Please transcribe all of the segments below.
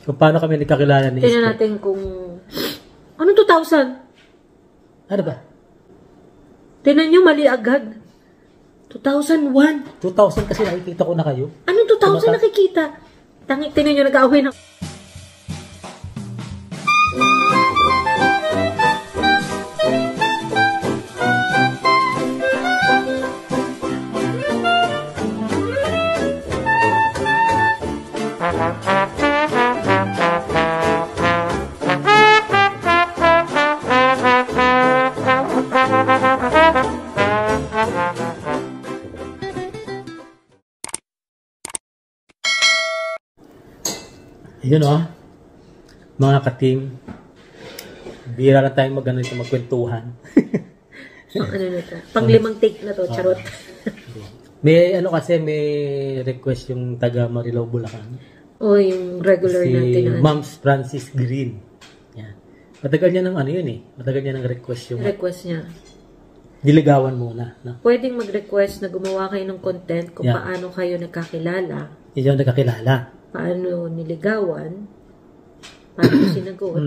Kung paano kami nagkakilala ni Tingnan natin kung... Anong 2000? Ano ba? Tingnan nyo, mali agad. 2001. 2000 kasi nakikita ko na kayo. Anong 2000 nakikita? Tingnan nyo, nag-aaway na. Yun mga ka-team. Bira lang tayong magkwentuhan. Ano na to? Pang-limang take na to, charot. May request yung taga Marilao, Bulacan. Yung regular natin. Si Ma'am Francis Green. Yan. Matagal niya ng matagal niya ng request yung... Request niya. Diligawan muna. No? Pwedeng mag-request na gumawa kayo ng content kung paano kayo nagkakilala. Hindi yung nagkakilala. Paano niligawan, paano sinagot,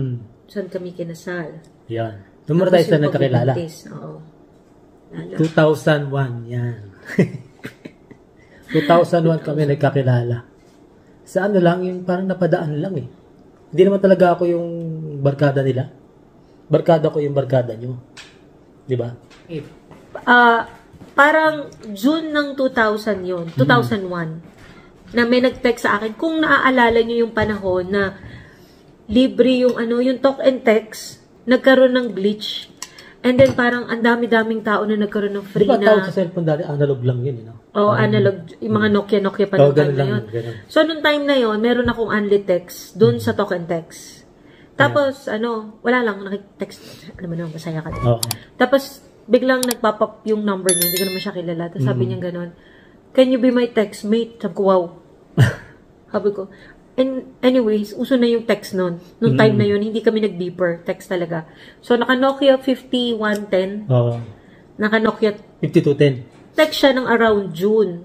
saan kami kinasal. Yan. Tumura tayo sa nagkakilala. Oo. 2001, yan. 2001 kami nagkakilala. Sa lang, yung parang napadaan lang eh. Hindi naman talaga ako yung barkada nila. Barkada ko yung barkada nyo. Di ba? Parang June ng 2000 yun, 2001. Na may nag-text sa akin, kung naaalala nyo yung panahon na libre yung yung talk and text, nagkaroon ng glitch. And then parang ang dami-daming tao na nagkaroon ng free na... Di ba tawag sa cellphone dati, analog lang yun, Oo, analog. Yung mga Nokia pa nung time na yun. So, nung time na yun, meron akong only text dun sa talk and text. Tapos, wala lang, nakitext. Alam mo naman, masaya ka din. Tapos, biglang nagpapap yung number niya, hindi ko naman siya kilala. Tapos sabi niya gano'n, can you be my text mate? Sabi ko, wow. Sabi ko, and anyways, uso na yung text nun. Nung time na yun, hindi kami nag-beeper. Text talaga. So, naka Nokia 5110. Naka Nokia 5210. Text siya ng around June.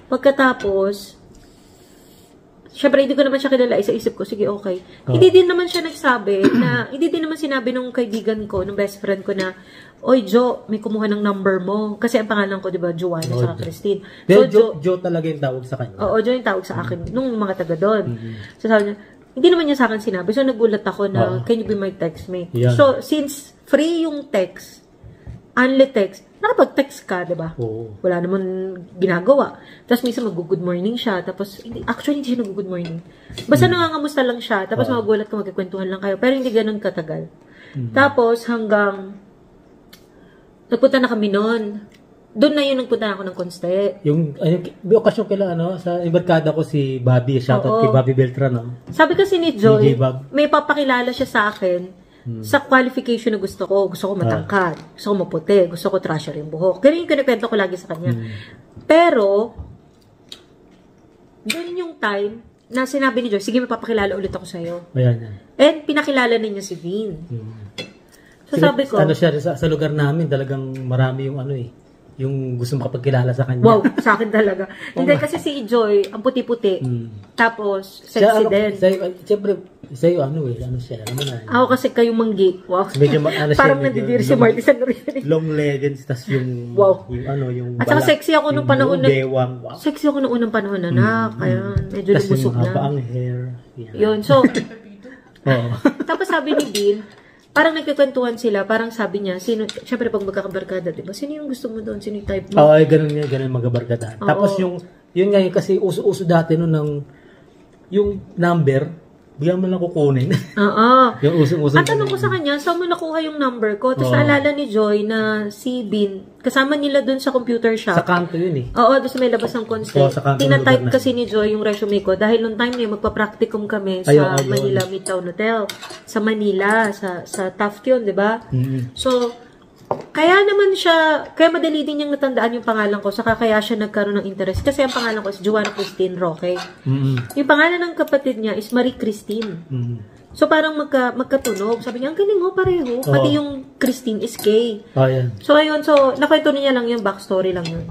Pagkatapos, syempre, hindi ko naman siya kilala. Isa-isip ko, sige, okay. Hindi din naman siya nagsabi na, hindi din naman sinabi nung kaibigan ko, nung best friend ko na, oy, Jo, may kumuha ng number mo. Kasi ang pangalan ko, di ba, Joanna saka Christine. So, Jo talaga yung tawag sa kanya. Oo, Jo yung tawag sa akin, nung mga taga doon. So, sabi niya, hindi naman niya sa akin sinabi. So, nagulat ako na, can you be my text mate? Yeah. So, since free yung text, only text, nakapag-text ka, diba? Wala naman ginagawa. Tapos, minsan mag-good morning siya. Tapos, actually, hindi siya nag-good morning. Basta nangangamusta lang siya. Tapos, magulat ka, magkikwentuhan lang kayo. Pero, hindi ganun katagal. Tapos, hanggang, nagpunta na kami noon. Doon na yun nagpunta na ako ng Conste. Yung okasyon kila, sa barkada ko si Bobby. Shoutout kay Bobby Beltran, Sabi kasi ni Joy, may papakilala siya sa akin sa qualification na gusto ko. Gusto ko matangkad. Gusto ko maputi. Gusto ko trasher yung buhok. Ganun yung kinikwento ko lagi sa kanya. Pero, doon yung time na sinabi ni Joy, sige, mapapakilala ulit ako sa'yo. And pinakilala niya si Vin. So, sabi ko, siya, sa lugar namin, talagang marami yung yung gusto makapagkilala sa kanya. Wow, sa akin talaga. Hindi, kasi si Joy, ang puti-puti. Tapos, sexy din. Siyempre, sa'yo, siya, alam mo na. Ako kasi kayong manggi. Wow. Medyo, parang nandidiri si Marty San Rene. Long leggings, tas yung, yung at saka sexy ako nung panahon na, wow. Sexy ako nung unang panahon na, kaya medyo lumusok na. Tas yung haba ang hair. Yun, so, tapos sabi ni Dean, parang nagkikwentuhan sila, parang sabi niya, syempre pag magkakabarkada, diba? Sino yung gusto mo doon? Sino yung type mo? Ganun magkabarkadahan. Tapos yun nga kasi uso-uso dati yung number, bigyan mo lang kukunin. Yung uso-uso. At tanong ko sa kanya, saan mo nakuha yung number ko? Tapos naalala ni Joy na si Bin, kasama nila doon sa computer shop. Sa kanto yun Oo, doon sa may labas ng Conste. Tina-type kasi ni Joy yung resume ko dahil nung time na yun, magpa-practicum kami sa Manila Midtown Hotel. Sa Manila, sa Taft yun, di ba? So, kaya madali din niyang natandaan yung pangalan ko, saka kaya siya nagkaroon ng interest. Kasi ang pangalan ko is Joanna Christine Roque. Yung pangalan ng kapatid niya is Marie Christine. So, parang magkatunog. Sabi niya, ang galing mo, pareho. Pati yung Christine is K. So, ayun. So, nakwento niya lang yung backstory lang yun.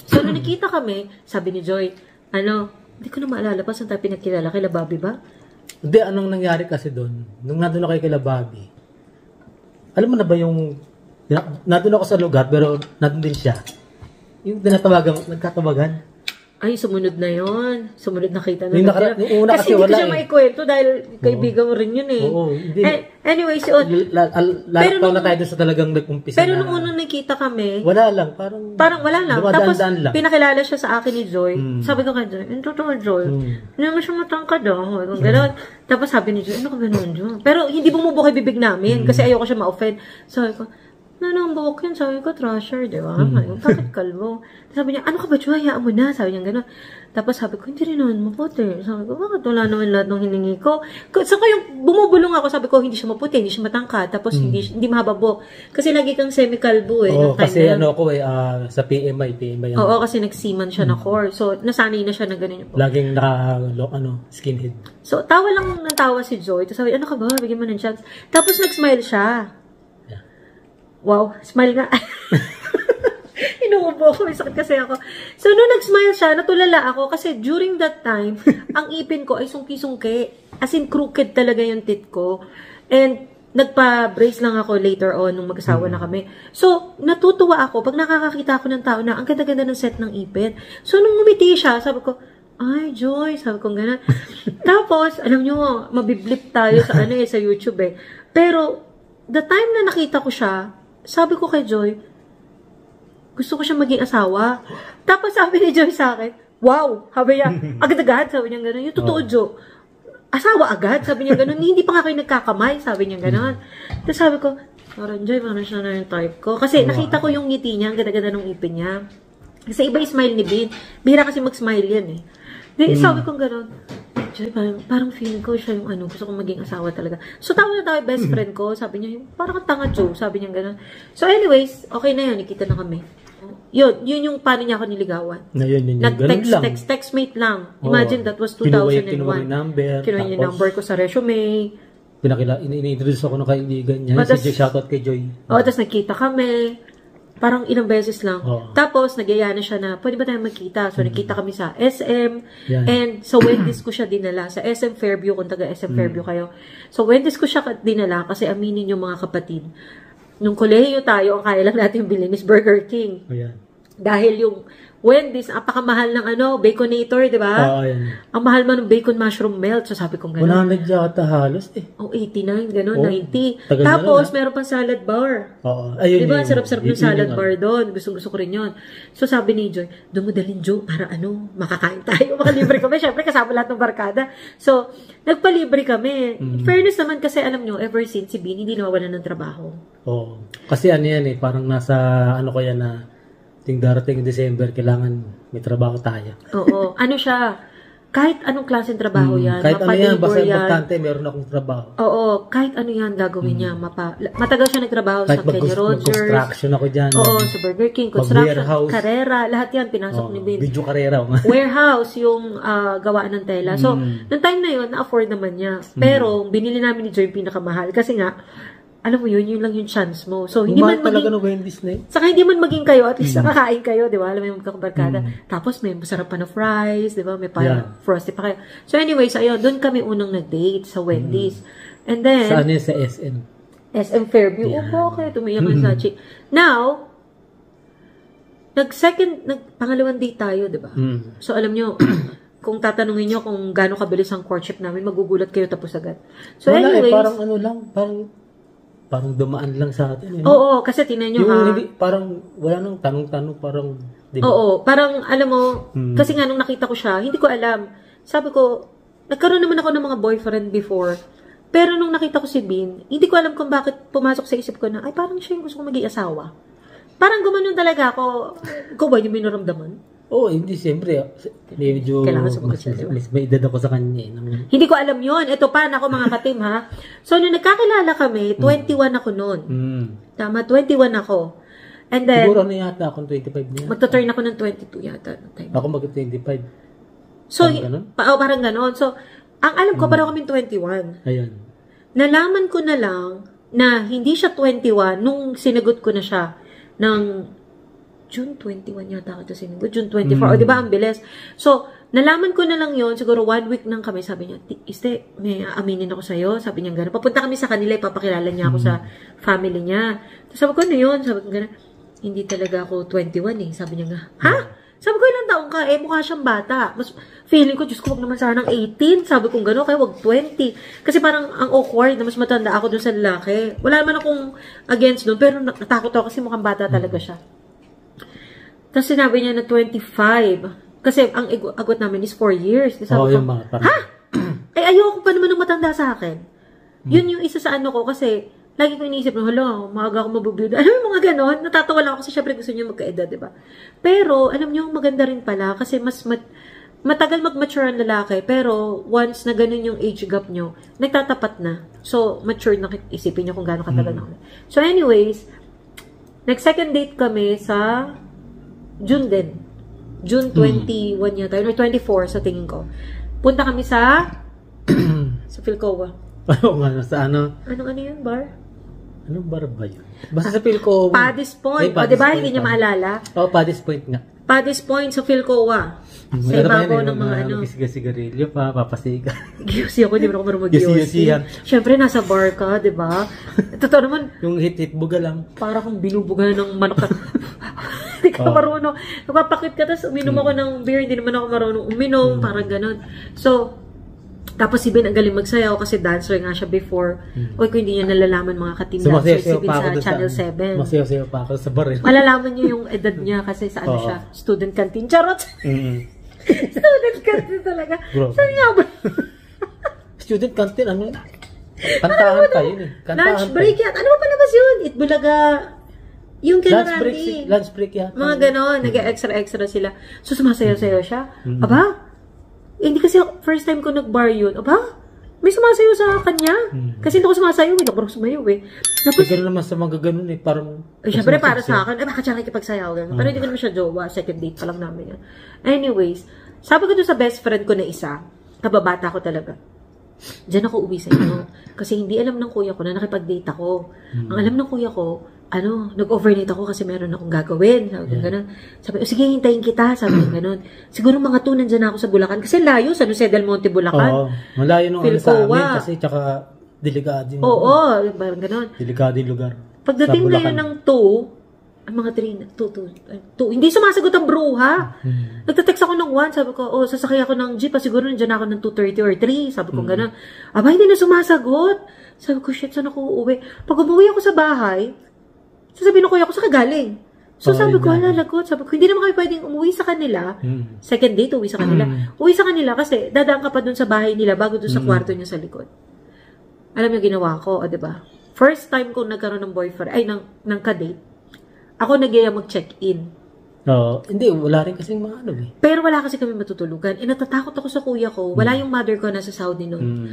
So, nung nakita kami, sabi ni Joy, hindi ko na maalala pa saan tayo pinagkilala. Kila Bobby ba? Hindi, anong nangyari kasi doon? Nung nandun ako kay Bobby, alam mo na ba yung, nandun ako sa lugar, pero nandun din siya. Yung nagkatawagan. Ay, sumunod na yon. Sumunod na kita na. Yung una kasi hindi wala ko siya maikwento dahil kaibigan mo rin yun eh. Oo, hindi. Anyways, Lalo na tayo doon sa talagang nag-umpisa pero nung unang nakita kami, wala lang. Parang wala lang. Tapos, lang. pinakilala siya sa akin ni Joy. Sabi ko kay Joy, yung totoo, Joy. Hindi mo siya matangkad ah. Gano'n. Tapos sabi ni Joy, ano ka ba naman, Joy? Pero hindi bumubuhay bibig namin kasi ayoko siya ma-offend. Sabi ko, ang buhok yun. Sabi ko, trasher, di ba? Bakit kalbo? Sabi niya, ano ka ba, Joy? Hayaan mo na. Sabi niya gano'n. Tapos sabi ko, hindi rin naman maputi. Sabi ko, bakit wala naman lahat ng hiningi ko? So kayong bumubulong ako, sabi ko, hindi siya maputi, hindi siya matangkad. Tapos hindi mahaba buhok. Kasi lagi kang semi-kalbo eh. Oo, kasi ako sa PMI. Oo, kasi nagsiman siya na core. So, nasanay na siya na gano'n yung laging skinhead. So, tawa lang ng tawa si Joy. Tapos sabi, ano ka ba? Bigyan mo ng chance. Tapos nag-smile siya. Wow, smile nga. Inuubo ako, may sakit kasi ako. So, nung nag-smile siya, natulala ako kasi during that time, ang ipin ko ay sungki-sungki. As in, crooked talaga yung teeth ko. And, nagpa-brace lang ako later on nung mag-asawa na kami. So, natutuwa ako pag nakakakita ako ng tao na ang ganda-ganda ng set ng ipin. So, nung umiti siya, sabi ko, ay, Joy, sabi ko gano'n. Tapos, alam nyo, mabiblip tayo sa sa YouTube eh. Pero, the time na nakita ko siya, sabi ko kay Joy, gusto ko siya maging asawa. Tapos sabi ni Joy sa akin, wow, sabi niya, agad-agad, sabi niya gano'n. Yung totoo, Jo, asawa agad, sabi niya gano'n. Hindi pa nga kayo nagkakamay, sabi niya gano'n. Tapos sabi ko, parang Joy, parang siya na yung type ko. Kasi nakita ko yung ngiti niya, ang ganda-ganda ng ipin niya. Kasi iba yung smile ni Bin. Bihira kasi mag-smile yan eh. Then sabi ko gano'n, Joy, parang feeling ko siya yung gusto kong maging asawa talaga. So, tawa na tayo, best friend ko. Sabi niya, parang tanga, Joe. Sabi niya gano'n. So, anyways, okay na yun. Nakita na kami. Yun yung paano niya ako niligawan. Nag-text-mate lang. Imagine, that was 2001. Kinuha yung number. Kinuha yung number ko sa resume. Ini-introduce ako ng kaibigan niya. Si shoutout kay Joy. Tapos nagkita kami. Parang ilang beses lang. Tapos, nagyaya na siya na, pwede ba tayo magkita? So, nagkita kami sa SM. And sa Wendy's ko siya dinala. Sa SM Fairview, kung taga SM Fairview kayo. So, Wendy's ko siya dinala kasi aminin yung mga kapatid. Nung kolehiyo tayo, ang kaya lang natin bilhin is Burger King. Dahil yung Wendy's, apakamahal ng Baconator, di ba? Ang mahal man ng bacon mushroom melt. So, sabi kong gano'n. 100 yata halos eh. 89, gano'n, 90. Tapos, meron pang salad bar. Ayun, diba? Sarap-sarap yung salad bar doon. Gusto ko rin yun. So, sabi ni Joy, doon mo dalhin, Jo, para makakain tayo. Makalibre kami. Siyempre, kasama lahat ng barkada. So, nagpalibre kami. Fairness naman kasi, alam nyo, ever since si Bin, hindi nawawalan ng trabaho. Kasi yan eh, parang nasa, ko yan na, darating December, kailangan may trabaho tayo. Oo. Siya, kahit anong klaseng trabaho yan. Kahit yan, basta importante, meron akong trabaho. Oo. Kahit yan gagawin niya. Matagal siya nagtrabaho sa Kenny Rogers. Mag-construction ako dyan. Oo, sa Burger King. Construction, karera, lahat yan, pinasok ni Bin. Video karera. Warehouse, yung gawaan ng tela. So, noong time na yun, na-afford naman niya. Pero, binili namin ni Joy yung pinakamahal. Kasi nga, alam mo yun lang yung chance mo. So, hindi man talaga ng Wendy's na yun. Saka hindi man maging kayo, at least nakakain kayo, di ba? Alam mo yung magkakabarkada. Tapos may masarap pa na fries, di ba? May frosty pa kayo. So, anyways, ayun, doon kami unang nag-date sa Wendy's. And then, saan yun? Sa SM? SM Fairview. Okay, tumiyak na sa Sachi. Now, pangalawang date tayo, di ba? So, alam nyo, kung tatanungin nyo kung gaano kabilis ang courtship namin, magugulat kayo tapos agad. So, anyways, parang parang dumaan lang sa atin. Oo, kasi tinan nyo parang wala nang tanong-tanong, parang, di ba? Oo, parang alam mo, kasi nga nung nakita ko siya, hindi ko alam. Sabi ko, nagkaroon naman ako ng mga boyfriend before, pero nung nakita ko si Bin, hindi ko alam kung bakit pumasok sa isip ko na, ay parang siya yung gusto kong maging asawa. Parang gumanon talaga ako. Ikaw ba yung minaramdaman? Hindi, siyempre. Medyo, mas may edad ako sa kanya. Hindi ko alam yun. Ito pa, ako mga katim, ha? So, nung nagkakilala kami, 21 ako noon. Tama, 21 ako. And then, siguro yata akong 25 niya. Magta-turn ako ng 22 yata. Ako mag-25. So, parang ganon. So, ang alam ko, parang kaming 21. Ayun. Nalaman ko na lang na hindi siya 21 nung sinagot ko na siya ng June 21 yata ako ito sinagot. June 24. O, di ba? Ang bilis. So, nalaman ko na lang yon siguro 1 week nang kami, sabi niya, Iste, may aminin ako sa'yo. Sabi niya gano'n. Papunta kami sa kanila, ipapakilala niya ako sa family niya. Tapos sabi ko, ano yun? Sabi ko gano'n, hindi talaga ako 21 eh. Sabi niya nga, ha? Sabi ko, ilang taong ka? Mukha siyang bata. Mas feeling ko, Diyos ko, wag naman sana ng 18. Sabi ko gano'n, kaya wag 20. Kasi parang ang awkward na mas matanda ako dun sa lalaki. Wala naman akong against doon, pero natakot ako kasi mukhang bata talaga siya. Tapos sinabi niya na 25. Kasi ang agot namin is 4 years. Sabi ko, ha? Ayoko pa naman ng matanda sa akin. Yun yung isa sa ano ko kasi lagi ko iniisip na, hala, maaga ako mabubiyuda. Alam mo mga ganon? Natatawa lang ako kasi syempre gusto niyo magkaedad, diba? Pero, alam niyo, maganda rin pala kasi mas matagal mag-mature ang lalaki. Pero, once na ganun yung age gap niyo, nagtatapat na. So, mature na isipin niyo kung gaano katagal na. So, anyways, nag-second date kami sa June din. June 21 yata, or 24 sa tingin ko. Punta kami sa Philcoa. Oo nga, sa ano? Ano yun, bar? Anong bar ba yun? Basta sa Philcoa. Paddy's Point. O, diba? Hindi niya maalala? Oo, Paddy's Point nga. Paddy's Point sa Philcoa. Sa ibabaw ng mga ano. Sigarilyo pa, papasiga. Giyusi ako, hindi mo ako marunong mag-giyusi. Siyempre, nasa bar ka, diba? Totoo naman. Yung hit-hit buga lang. Para kang binubuga ng manok. Hindi ka marunong. Napapakit ka, tapos uminom ako ng beer, hindi naman ako marunong uminom, parang ganun. So, tapos si Ben ang galing magsayaw kasi dancer nga siya before. Oy, kung hindi niya nalalaman mga ka-team dancers, si Ben sa Channel 7. Masayaw-sayaw pa ako sa bar. Malalaman niyo yung edad niya kasi sa ano siya, student canteen. Charot! Student canteen talaga. Saan nga ba? Student canteen, ano? Kantahan pa yun eh. Lunch break yan. Ano ba palabas yun? Itbulaga. Yung kay Randy. Lunch break yan. Mga ganon. Nag-extra sila. So, sumasayaw-sayaw siya. Aba? Hindi kasi first time ko nag-bar yun. Aba? May sumasayaw sa kanya. Kasi hindi ko sumasayaw. Hindi ako sumayaw eh. Tapos, gano'n naman sa mga gano'n eh. Parang... Siyempre para sa akin. Baka siya nakikipagsayaw. Pero hindi ko naman siya jowa. Second date pa lang namin yan. Anyways, sabi ko doon sa best friend ko na isa, kababata ko talaga. Diyan ako uwi sa inyo. Kasi hindi alam ng kuya ko na nakipag-date ako. Ang alam ng kuya ko, nag-overnight ako kasi meron akong gagawin. Sabi ko, gano'n. Sabi ko, sige, hintayin kita. Sabi ko, gano'n. Siguro mga 2 nandyan ako sa Bulacan. Kasi layo, sa Jose del Monte, Bulacan. Oo. Malayo nung ano sa amin kasi tsaka delikado yung... Oo, parang gano'n. Delikado yung lugar. Pagdating na yun ng 2, mga 2, hindi sumasagot ang bruha. Nagtatext ako ng 1, sabi ko, sasakay ako ng jeep, siguro nandiyan ako ng 2:30 or 3, sabi ko gano'n. Aba, hindi na sumasagot. Sabi ko, shit, saan ako uuwi? Pag umuwi ako sa bahay, sasabihin ko, saan ka galing? So sabi ko, lagot. Sabi ko, hindi naman kami pwedeng umuwi sa kanila. Second date, uwi sa kanila. Uwi sa kanila kasi dadaan ka pa dun sa bahay nila bago dun sa kwarto niya sa likod. Alam niyo ginawa ko, diba? First time kong nagkaroon ng boyfriend, ng kadate, ako nag-iya mag-check-in. Oo. Hindi, wala rin kasi mga ano eh. Pero wala kasi kami matutulugan. Natatakot ako sa kuya ko. Wala yung mother ko nasa Saudi noon.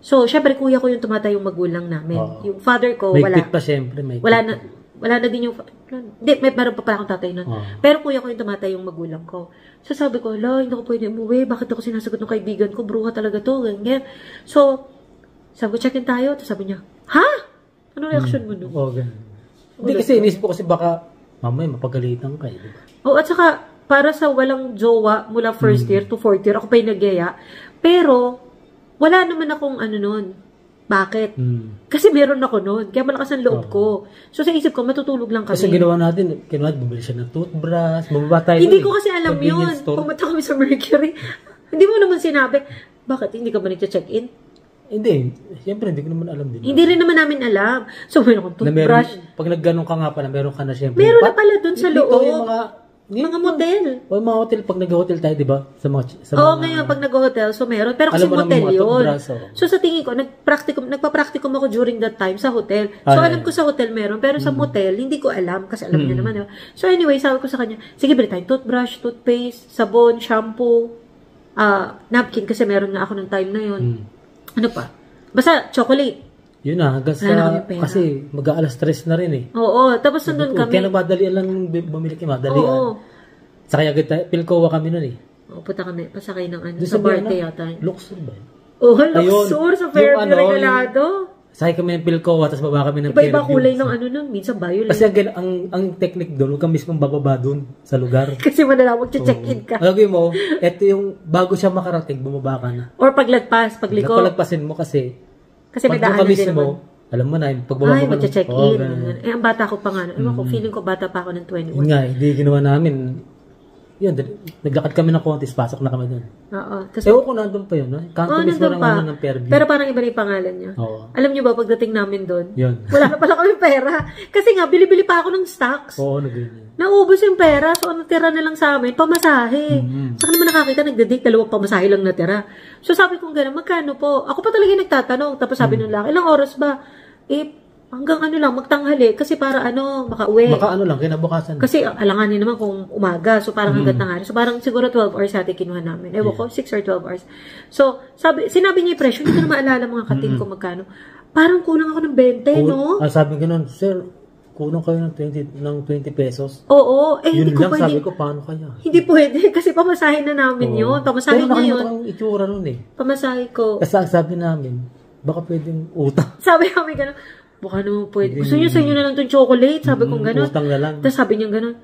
So, syempre, kuya ko yung tumatay yung magulang namin. Yung father ko, wala. May pa syempre. Wala na din yung... Hindi, meron pa pala akong tatay nun. Pero kuya ko yung tumatay yung magulang ko. So, sabi ko, hindi ako pwede umuwi. Bakit ako sinasagot ng kaibigan ko? Bruha talaga to. Ganyan. So, sabi ko, check-in tayo. Tapos sabi niya, ha? Ano reaction mo nun? Oo, ganun. Hindi kasi inisip ko kasi baka mamaya mapagalitan ka eh. At saka para sa walang jowa mula first year to fourth year, ako pa yung nagyaya. Pero wala naman akong nun. Bakit? Kasi meron ako nun. Kaya malakas ang loob ko. So sa isip ko, matutulog lang kami. Kasi ginawa natin, bumili siya ng toothbrush, bababa tayo. Hindi ko kasi alam yun. Pumunta kami sa Mercury. Hindi mo naman sinabi, bakit hindi ka ba nag-check-in? Hindi. Siyempre, hindi ko naman alam din. Hindi rin naman namin alam. So, meron akong toothbrush. Pag nagganong ka nga pala, meron ka na siyempre. Meron na pala dun sa loob. Mga motel. O mga hotel, pag nag-hotel tayo, di ba? Ngayon, pag nag-hotel, so meron. Pero kasi motel yun. So, sa tingin ko, nagpa-practicum ako during that time sa hotel. So, alam ko sa hotel meron. Pero sa motel, hindi ko alam. Kasi alam niya naman. Diba? So, anyway, sabi ko sa kanya, sige, bili tayo toothbrush, toothpaste, sabon, shampoo, napkin. Kasi meron nga ako ng time na yun. Ano pa? Basta, chocolate. Yun na, kasi mag-aalas 3 na rin eh. Oo, tapos nandun kami. Kaya madalian lang bumili kayo, madalian. Oo. Sakay agad tayo, Philcoa kami nun eh. Punta kami, pasakay ng sa Barte yata. Luxor ba? Luxor sa Fairview Regalado. sakay kami ng Pilcoa, tapos baba kami ng Iba-iba kulay ng ano nun, minsan violet. Kasi ang technique doon, huwag kang mismo bababa doon sa lugar. Kasi madala mag-check-in ka. Lagi mo, eto yung bago siya makarating, bumaba ka na. Or pagligpas, pagliko. Napalagpasin mo kasi may daanan din naman. Alam mo na, pagbaba mo mag-check-in. Ang bata ko pa nga. Feeling ko bata pa ako ng 21. Yun nga, hindi ginawa namin. Yun, naglakad kami ng kontis, pasok na kami doon. Oo. Ewan ko nandun pa yun, no? Kanto mismo ng Fairview. Pero parang iba na yung pangalan niya. Oo. Alam niyo ba, pagdating namin doon, yun. Wala na pala kami pera. Kasi nga, bili-bili pa ako ng stocks. Oo, nag-ganyan. Naubos yung pera, so ang natira na lang sa amin, pamasahe. Saka naman nakakita, nagdadate, 2 pamasahe lang natira. So sabi ko gano'n, magkano po? Ako pa talaga nagtatanong. Tapos sabi nung laki, ilang oras ba? Hanggang magtanghali. Kasi para makauwi. Lang, kinabukasan. Kasi alanganin naman kung umaga. So parang hanggang tanghali. So parang siguro 12 hours natin kinuha namin. Ewan ko, 6 or 12 hours. So, sinabi niya yung presyo, hindi ko na maalala mga kating kung magkano. Parang kulang ako ng 20, no? Sabi ko nun, sir, kulang kayo ng 20 pesos. Oo. Hindi ko lang, pwede. sabi ko, paano kaya? Hindi pwede. Kasi pamasahin na namin yun. Pamasahin niya yun. Pero nakalimutan ang itsura nun Pamasahin ko. Kasi sabi namin, baka pwedeng utang. Sabi kami gano'n, baka naman pwede. Gusto niyo sa inyo na lang itong chocolate? Sabi ko gano'n. Utang na lang. Tapos sabi niya gano'n,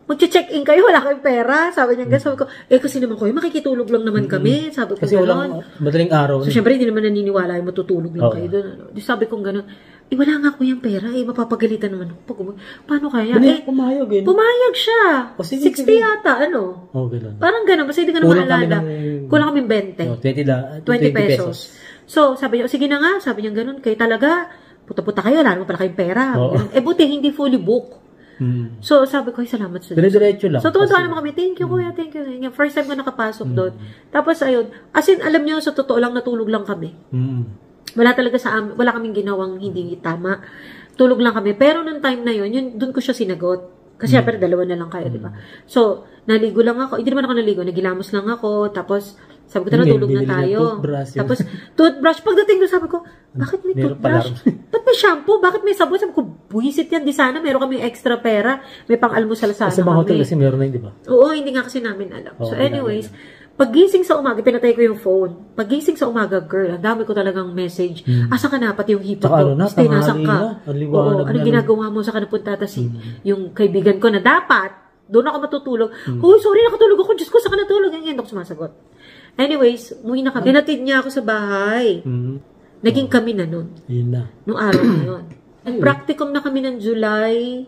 mag-check-in kayo, wala kayong pera. Sabi niya gano'n. Sabi ko, kasi naman ko, makikitulog lang naman kami. Sabi ko kasi walang madaling araw. So, syempre, hindi naman naniniwala yung matutulog lang kayo doon. Sabi ko gano'n, wala nga ko yung pera. Mapapagalitan naman ako. Paano kaya? Pumayag yun. Pumayag siya. 60 yata, gano'n. Parang gano'n. Basta hindi ka naman maalala. Kulang kami 20. 20 pesos. So, sabi niya, sige na nga. Sabi niya gano'n, kayo talaga, puta-puta kayo, wala naman pala kayong pera. Buti, hindi fully book. So, sabi ko, salamat sa Diyos. Diretso lang. So, tuwa naman kami, thank you, kuya, thank you. First time ko nakapasok doon. Tapos, ayun, as in, alam niyo, sa totoo lang, natulog lang kami. Wala talaga wala kaming ginawang hindi tama. Tulog lang kami. Pero nung time na yun, doon ko siya sinagot. Kasi syempre, 2 na lang kayo, di ba? So, naligo lang ako. Hindi naman ako naligo. Nagilamos lang ako. Tapos, sabi ko, tulog na tayo. Tapos, toothbrush. Pagdating doon, sabi ko, bakit may toothbrush? Ba't may shampoo? Bakit may sabon? Sabi ko, buwisit yan. Di sana, meron kami extra pera. May pang-almusal sana kasi kami. Kasi mga hotel kasi meron na yun, di ba? Oo, hindi nga kasi namin alam. So, anyways, paggising sa umaga, pinatay ko yung phone. Paggising sa umaga, girl, ang dami ko talagang message. Asa ka na, pati yung hipa ko. Stay, nasan ka? Oo, anong ginagawa mo sa kanapunta? Tapos yung kaibigan ko na dapat, doon ako matutulog. Oh, sorry, nakatulog ako. Diyos ko, saan ka natulog? Yan, ako sumasagot. Anyways, umuwi na kami. Dinatid niya ako sa bahay. Naging kami na nun. Yun na. Nung araw na yun. Practicum na kami ng July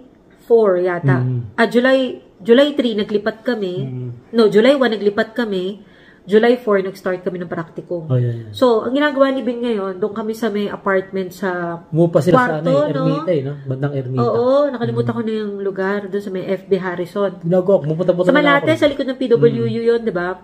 4 yata. July 3, naglipat kami. No, July 1, naglipat kami. July 4, nag-start kami ng practicum. So, ang ginagawa ni Ben ngayon, doon kami sa may apartment sa Mupa sila kwarto, sa Ermita, no? Bandang Ermita. Oo, nakalimutan ko na yung lugar, doon sa may FB Harrison. Ginagawa ko, pupunta-punta sa Malate, sa likod ng PWU yun, di ba?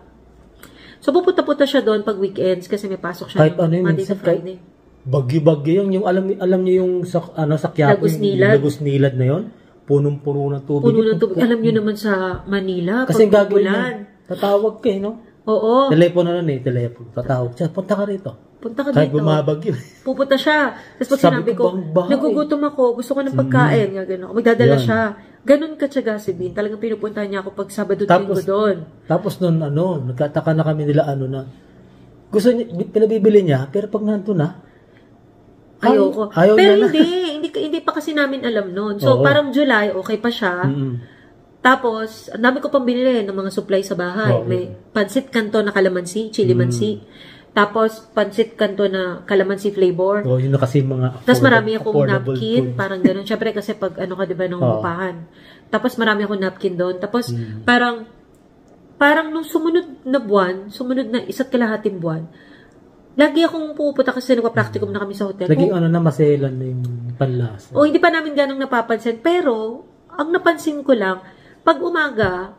So, pupunta-punta siya doon pag weekends kasi may pasok siya kahit ano yun, Monday to Friday. Bagyo-bagyo yung alam niyo yung sa Quiapo, Lagos Nilad na yun. Punong-puno ng tubig. Puno ng tubig. Alam niyo naman sa Manila, kasi pag gagawin tatawag ka no? Oo. Telepono na telepono. Tatawag siya, punta ka rito. Punta ka kahit dito. Kahit bumabagyo. Pupunta siya. Tapos pag sinabi ko, nagugutom ako, gusto ko ng pagkain. Magdadala siya. Ganun ka tiyaga si Bin. Talagang pinupunta niya ako pag Sabado Linggo doon. Tapos nun, nagkataka na kami nila, gusto niya, pinabibili niya, pero pag nandun na, ayoko. Ayaw pero hindi pa kasi namin alam noon. So, parang July, okay pa siya. Tapos, ang dami ko pang binili ng mga supply sa bahay. May pansit kanto na kalamansi, chili mansi. Tapos, pansit kanto na kalamansi flavor. Yun na kasi mga tapos, marami akong napkin. Food. Parang ganun. Siyempre, kasi pag ka diba ng upahan. Tapos, marami akong napkin doon. Tapos, parang nung sumunod na 1.5 buwan, lagi akong pupunta kasi nagpa-practicum na kami sa hotel. Laging maselan na yung panlasa. Hindi pa namin ganong napapansin. Pero, ang napansin ko lang, pag umaga,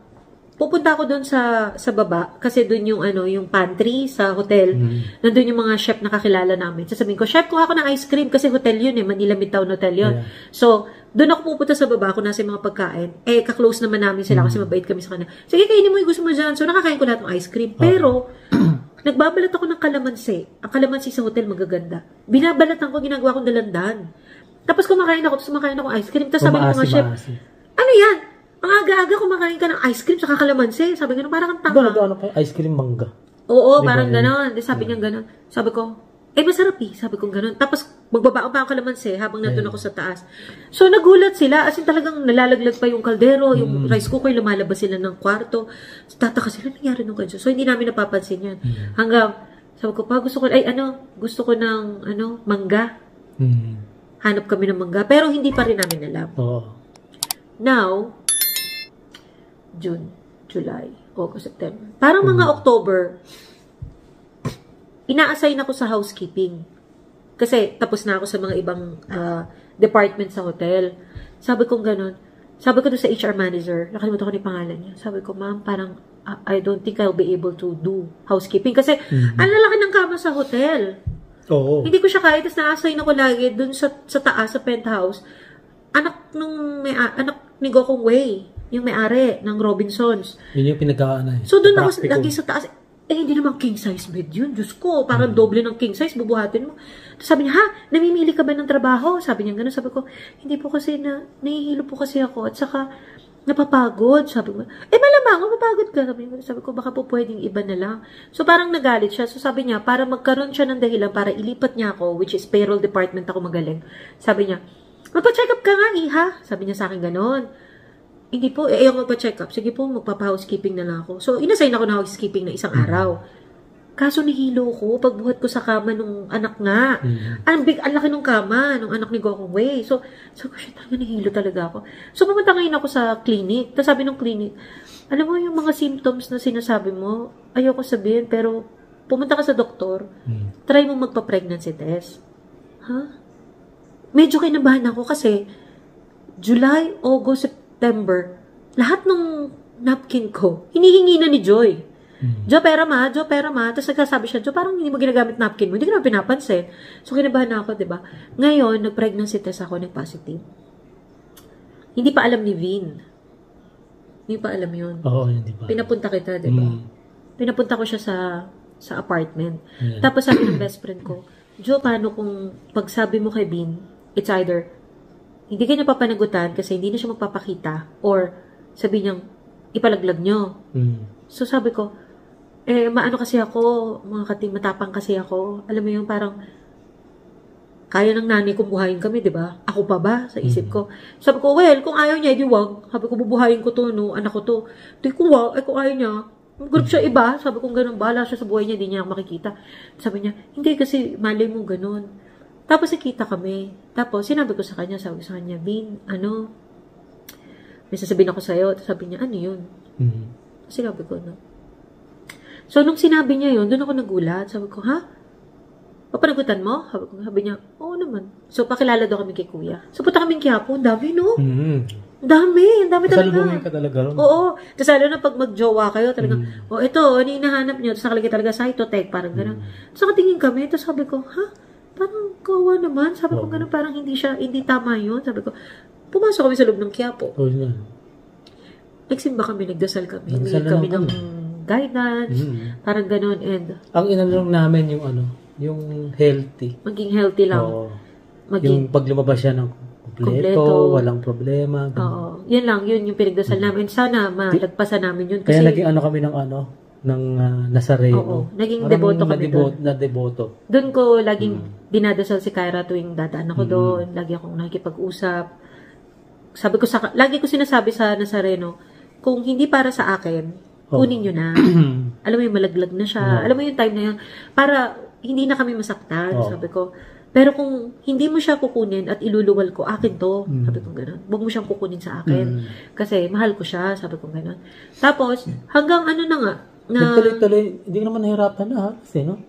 pupunta ako doon sa baba kasi doon yung yung pantry sa hotel. Nandoon yung mga chef na kakilala namin. Sasabihin ko, chef, kuha ko ng ice cream kasi hotel yun Manila Midtown Hotel yun. Yeah. So, doon ako pupunta sa baba kung nasa yung mga pagkain. Ka-close naman namin sila kasi mabait kami sa kanila. Sige, kainin mo yung gusto mo dyan. So, nakakain ko lahat ng ice cream. Pero, nagbabalat ako ng kalamansi. Ang kalamansi sa hotel magaganda. Binabalatan ko, ginagawa kong dalandan. Tapos kumakain ako, tapos kumakain ako ng ice cream. Tapos sabi ko nga, chef, ano yan? Ang aga-aga kumakain ka ng ice cream sa kalamansi. Sabi ko, parang kang tanga. Ice cream mangga. Oo, parang gano'n. Sabi niya gano'n. Sabi ko, masarap eh. Sabi ko gano'n. Tapos, magbabaon pa ang kalamansi habang nandun ako sa taas. So, nagulat sila. As in, talagang nalalaglag pa yung kaldero, yung rice cooker, lumalabas sila ng kwarto. So, tataka sila, nangyari nung kanso. So, hindi namin napapansin yan. Hanggang, sabi ko pa, gusto ko ng, mangga. Hanap kami ng mangga. Pero, hindi pa rin namin alam. Now, June, July, August, September. Parang mga October, ina-assign ako sa housekeeping. Kasi tapos na ako sa mga ibang department sa hotel. Sabi ko gano'n. Sabi ko doon sa HR manager, nakalimutan ko na yung pangalan niya. Sabi ko, ma'am, parang I don't think I'll be able to do housekeeping. Kasi ang lalaki ng kama sa hotel. Hindi ko siya kaya. Tapos na-assign ako lagi doon sa taas, sa penthouse. Anak ni Gokong Wei, yung may-ari ng Robinsons. Yun yung pinagkaana. So doon ako lagi sa taas. Hindi naman king size bed yun. Diyos ko, parang doble ng king size, bubuhatin mo. Tapos sabi niya, namimili ka ba ng trabaho? Sabi niya gano'n. Sabi ko, hindi po kasi nahihilo po kasi ako. At saka, napapagod. Sabi ko, malamang, mapapagod ka. Sabi ko, baka po pwedeng iba na lang. So parang nagalit siya. So sabi niya, para magkaroon siya ng dahilan, para ilipat niya ako, which is payroll department ako magaling. Sabi niya, magpa-check up ka nga, iha. Sabi niya sa akin gano'n. Hindi po, ayaw magpa-check up. Sige po, magpapa-housekeeping na lang ako. So, inassign ako na housekeeping na isang araw. Kaso nahilo ko, pagbuhat ko sa kama nung anak nga. Ang laki nung kama, nung anak ni Gokong Wei. So shit, talaga nahilo talaga ako. So, pumunta ngayon ako sa clinic. Tapos sabi nung clinic, alam mo yung mga symptoms na sinasabi mo, ayoko sabihin, pero pumunta ka sa doktor, try mo magpa-pregnancy test. Medyo kinabahan ako kasi July, August, September, lahat ng napkin ko, hinihingi na ni Joy. Jo, pera ma. Tapos nagsasabi siya, Jo, parang hindi mo ginagamit napkin mo. Hindi ko naman pinapansin. So, kinabahan na ako, diba? Ngayon, nag-pregnancy test ako, nag-positive. Hindi pa alam ni Vin. Hindi pa alam yun. Hindi pa. Pinapunta kita, diba? Pinapunta ko siya sa apartment. Tapos sabi ng best friend ko, Jo, paano kung pagsabi mo kay Vin, it's either hindi ka niya papanagutan kasi hindi na siya magpapakita or sabi niyang ipalaglag niyo. So sabi ko, maano kasi ako, mga kating matapang kasi ako. Alam mo yung parang kaya ng nanay kong buhayin kami, di ba? Ako pa ba? Sa isip ko. Sabi ko, well, kung ayaw niya, di wag. Sabi ko, bubuhayin ko to, no? Anak ko to. Di ko wag, kung ayaw niya, group siya iba. Sabi ko, ganun, bahala siya sa buhay niya, di niya makikita. Sabi niya, hindi kasi malay mo ganun. Tapos nakita kami. Tapos sinabi ko sa kanya, sabi ko sa kanya, Bin, may sasabihin ako sa'yo. Tapos sabi niya, ano yun? Sinabi ko, no? So, nung sinabi niya yun, doon ako nagulat. Sabi ko, papanagutan mo? Sabi niya, oo naman. So, pakilala daw kami kay kuya. So, punta kami Quiapo. Ang dami, no? Ang dami talaga. Kasalubungin ka talaga ron. Oo. Tapos lalo na pag mag-jowa kayo, talagang, ito, ano yung hinahanap niyo? Tapos nakalagay talaga sa Cytotech, parang gano'n. Tapos nakatingin kami, tapos sabi ko, parang kawa naman. Sabi ko gano'n, parang hindi tama yun. Sabi ko, pumasok kami sa loob ng Quiapo. Nagsimba kami, nagdasal kami. Humingi kami ng guidance, parang gano'n. And ang inanong namin yung healthy. Maging healthy lang. Yung pag lumabas siya ng kompleto, walang problema. Oo. Yan lang, yun yung pinagdasal namin. Sana malagpasan namin yun. Kasi, kaya naging kami ng Nazareno. Oo. Naging deboto kami doon. Deboto. Doon ko laging dinadasal si Kyra tuwing dadaan ako doon. Lagi akong nakikipag-usap. Lagi ko sinasabi sa Nazareno, kung hindi para sa akin, kunin nyo na. Alam mo yung malaglag na siya. Alam mo yung time na yun. Para hindi na kami masaktan. Sabi ko, pero kung hindi mo siya kukunin at iluluwal ko, akin to. Sabi ko gano'n. Huwag mo siyang kukunin sa akin. Kasi mahal ko siya. Sabi ko gano'n. Tapos, hanggang na nga. Tuloy-tuloy, hindi naman nahirapan na kasi, no?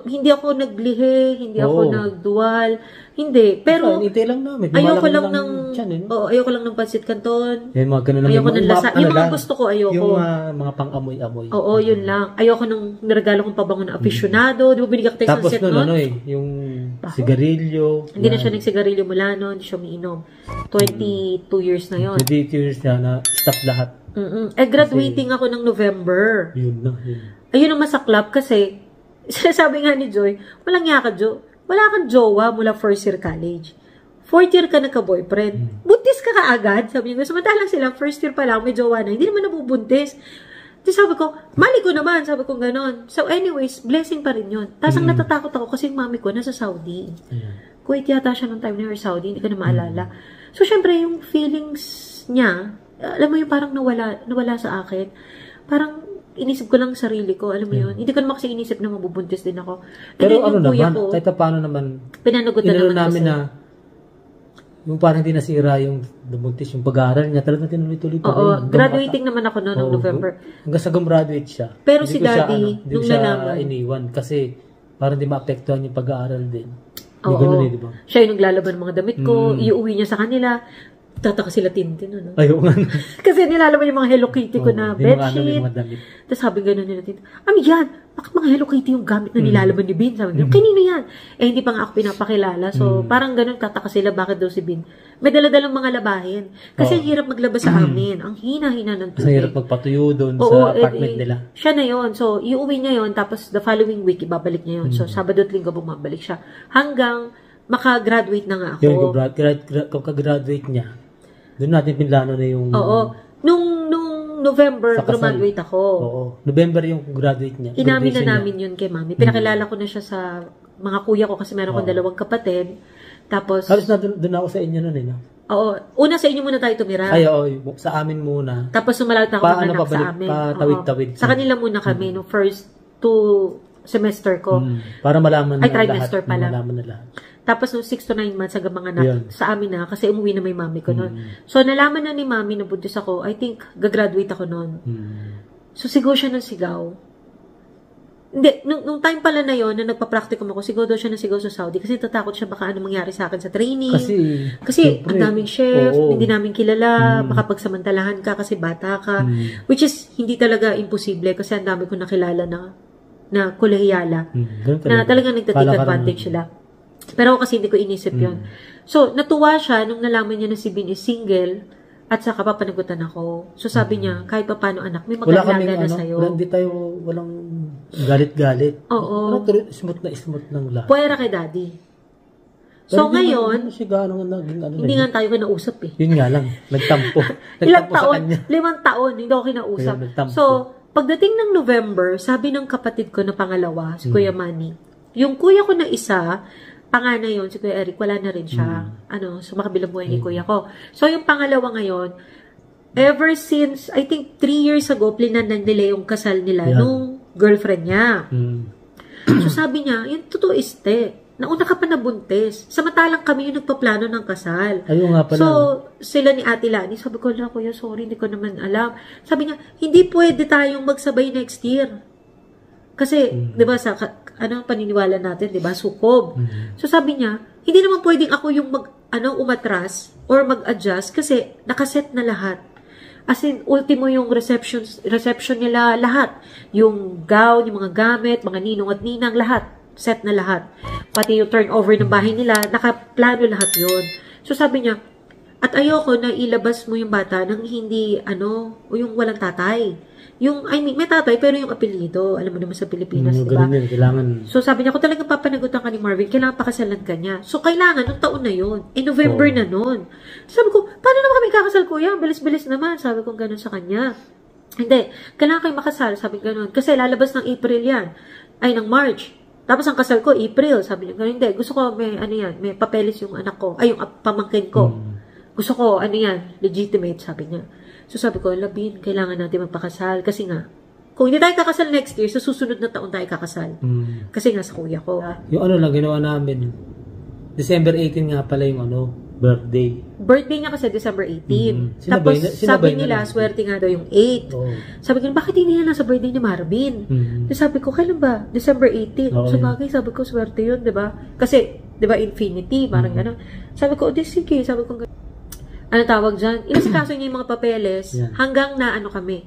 Hindi ako naglihi, hindi ako nagdual, hindi. Pero, lang namin. ayoko lang ng pansit canton. Mga ganun lang. Ayoko ng lasa. Yung mga gusto ko, ayoko. Yung mga pang-amoy-amoy. Oo, yun lang. Ayoko ng niregalo kong pabango na aficionado. Di ba binigyan tayo tapos sa set nun? Yung sigarilyo. Hindi na siya nagsigarilyo mula nun. Hindi siya umiinom. 22 years na yun. 22 years na stop lahat. Graduating ako ng November. Yun. Ayun ang masaklap kasi sabi nga ni Joy, walang nga ka, wala kang jowa mula first year college. Fourth year ka nagka-boyfriend. Buntis ka kaagad. Sabi niya, samantalang sila, first year pa lang, may jowa na. Hindi naman nabubuntis. Di sabi ko, mali ko naman, sabi ko gano'n. So anyways, blessing pa rin yun. Tapos ang natatakot ako kasi yung mami ko nasa Saudi. Kuwait yata siya nung time na or Saudi, hindi ko na maalala. So syempre, yung feelings niya, alam mo yung parang nawala sa akin. Parang inisip ko lang sarili ko, alam mo yun. Hindi ko naman kasi inisip na mabubuntis din ako. Pero ano naman, kahit paano naman, pinanagutan naman na yung parang hindi nasira yung buntis, yung pag-aaral niya, talagang tinuloy-tuloy pa rin. Graduating naman ako noong November. Hanggang sa gumraduate siya. Pero si Daddy, nung siya iniwan kasi parang di maapektuhan yung pag-aaral din. Oo. Diba? Siya yung naglalaban ng mga damit ko, iuwi niya sa kanila. Tataka sila Tintin, ano? Ayaw nga. Kasi nilalaman yung mga Hello Kitty ko na bedsheet. Tapos sabi gano'n nila Tintin, yan, bakit mga Hello Kitty yung gamit na nilalaman ni Bin? Sabi gano'n, kanino yan? Hindi pa nga ako pinapakilala. So, parang gano'n, tataka sila, bakit daw si Bin? May daladalang mga labahin. Kasi ang hirap maglabas sa amin. Ang hina-hina ng tubig. Ang hirap magpatuyo doon sa apartment nila. Siya na yon. So, iuwi niya yon. Tapos, the following week, ibabalik niya yon. So, Sabado at Linggo, bumabalik siya. Hanggang makagraduate na nga ako. Yung kakagraduate niya, doon natin pinlano na yung... Oo. Nung November, graduate ako. Oo. November yung graduate niya. Inamin na namin yun kay Mami. Pinakilala ko na siya sa mga kuya ko kasi meron kong 2 kapatid. Tapos... Halos na doon ako sa inyo noon Oo. Una sa inyo muna tayo tumira. Ay, oo. Sa amin muna. Tapos sumalawit ako ng anak sa amin. Patawid-tawid. Sa kanila muna kami, no first 2 semester ko. Para malaman na trimester lahat. Pala. Malaman na lahat. Tapos nung 6 to 9 months hanggang mga anak sa amin na kasi umuwi na may mami ko noon. So nalaman na ni mami na buntis ako, I think gagraduate ako noon. So sigaw siya ng sigaw. Hindi, nung time pala na yon na nagpa-practicum ako, sigaw daw siya ng sigaw sa Saudi kasi tatakot siya baka ano mangyari sa akin sa training. Kasi ang daming chef, hindi namin kilala, baka pagsamantalahan ka kasi bata ka. Which is hindi talaga imposible kasi ang dami ko nakilala na kolehiyala. Na talagang nagtatake advantage sila. Pero ako kasi hindi ko inisip yun. So, natuwa siya nung nalaman niya na si Bin is single at saka papanagutan ako. So, sabi niya, kahit pa paano anak, may mag-alaga na sa'yo. Hindi tayo, walang galit-galit. Oo. Smooth lang lahat. Puwera kay Daddy. So, ngayon, hindi nga tayo kinausap eh. Yun nga lang, nagtampo. Ilang taon? 5 taon, hindi ako kinausap. So, pagdating ng November, sabi ng kapatid ko na pangalawa, si Kuya Manny, yung kuya ko na isa, panganay yun, si Kuya Eric, wala na rin siya. Sumakabilang buhay ni kuya ko. So, yung pangalawa ngayon, ever since, I think 3 years ago, plinanan nila yung kasal nila nung girlfriend niya. So, sabi niya, yung totoo nauna ka pa nabuntis. Samantalang kami yung nagpaplano ng kasal. Ayun nga pala. So, sila ni Ate Lani, sabi ko, kuya, sorry, hindi ko naman alam. Sabi niya, hindi pwede tayong magsabay next year. Kasi, di ba, sa paniniwala natin, di ba, sukob. So, sabi niya, hindi naman pwedeng ako yung umatras or mag-adjust kasi nakaset na lahat. As in, ultimo yung reception nila, lahat. Yung gown, yung mga gamit, mga ninong at ninang, lahat. Set na lahat. Pati yung turnover ng bahay nila, nakaplano lahat yun. So, sabi niya, at ayoko na ilabas mo yung bata nang hindi, o yung walang tatay. May tatay, pero yung apelyido, alam mo naman sa Pilipinas, diba? Kailangan. So, sabi niya, kung talagang papanagutan ka ni Marvin, kailangan pakasalan ka niya. So, kailangan, nung taon na yun. November na nun. Sabi ko, paano naman kami kakasal, kuya? Bilis-bilis naman. Sabi ko, gano'n sa kanya. Hindi, kailangan kayo makasal. Sabi ko, gano'n. Kasi lalabas ng April yan. Ay, ng March. Tapos, ang kasal ko, April. Sabi niya, gano'n. Hindi, gusto ko, may papeles yung anak ko. Ay, yung pamangkin ko. Gusto ko, legitimate, sabi niya. So sabi ko, Labin, kailangan natin magpakasal. Kasi nga, kung hindi tayo kakasal next year, sa susunod na taon tayo kakasal. Kasi nga sa kuya ko. Yung lang, ginawa namin. December 18 nga pala yung birthday. Birthday niya kasi December 18. Tapos sabi nila, swerte nga daw yung 8. Sabi ko, bakit hindi na nasa birthday ni Marvin? Sabi ko, kailan ba? December 18. So bagay, sabi ko, swerte yun, diba? Kasi, diba, infinity, parang gano'n. Sabi ko, sige, sabi ko, ano tawag dyan? Inasikaso niya yung mga papeles hanggang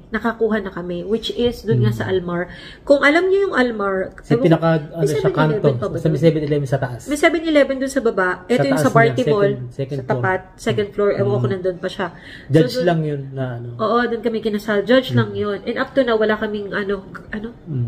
nakakuha na kami, which is dun nga sa Almar. Kung alam niyo yung Almar, sa sa kanto, sa 7-Eleven sa taas. May 7-Eleven dun sa baba. Ito yung sa Barty Mall, sa tapat, second floor. Ewan ko nandun pa siya. Judge lang yun na Oo, dun kami kinasal. Judge lang yun. And up to now, wala kaming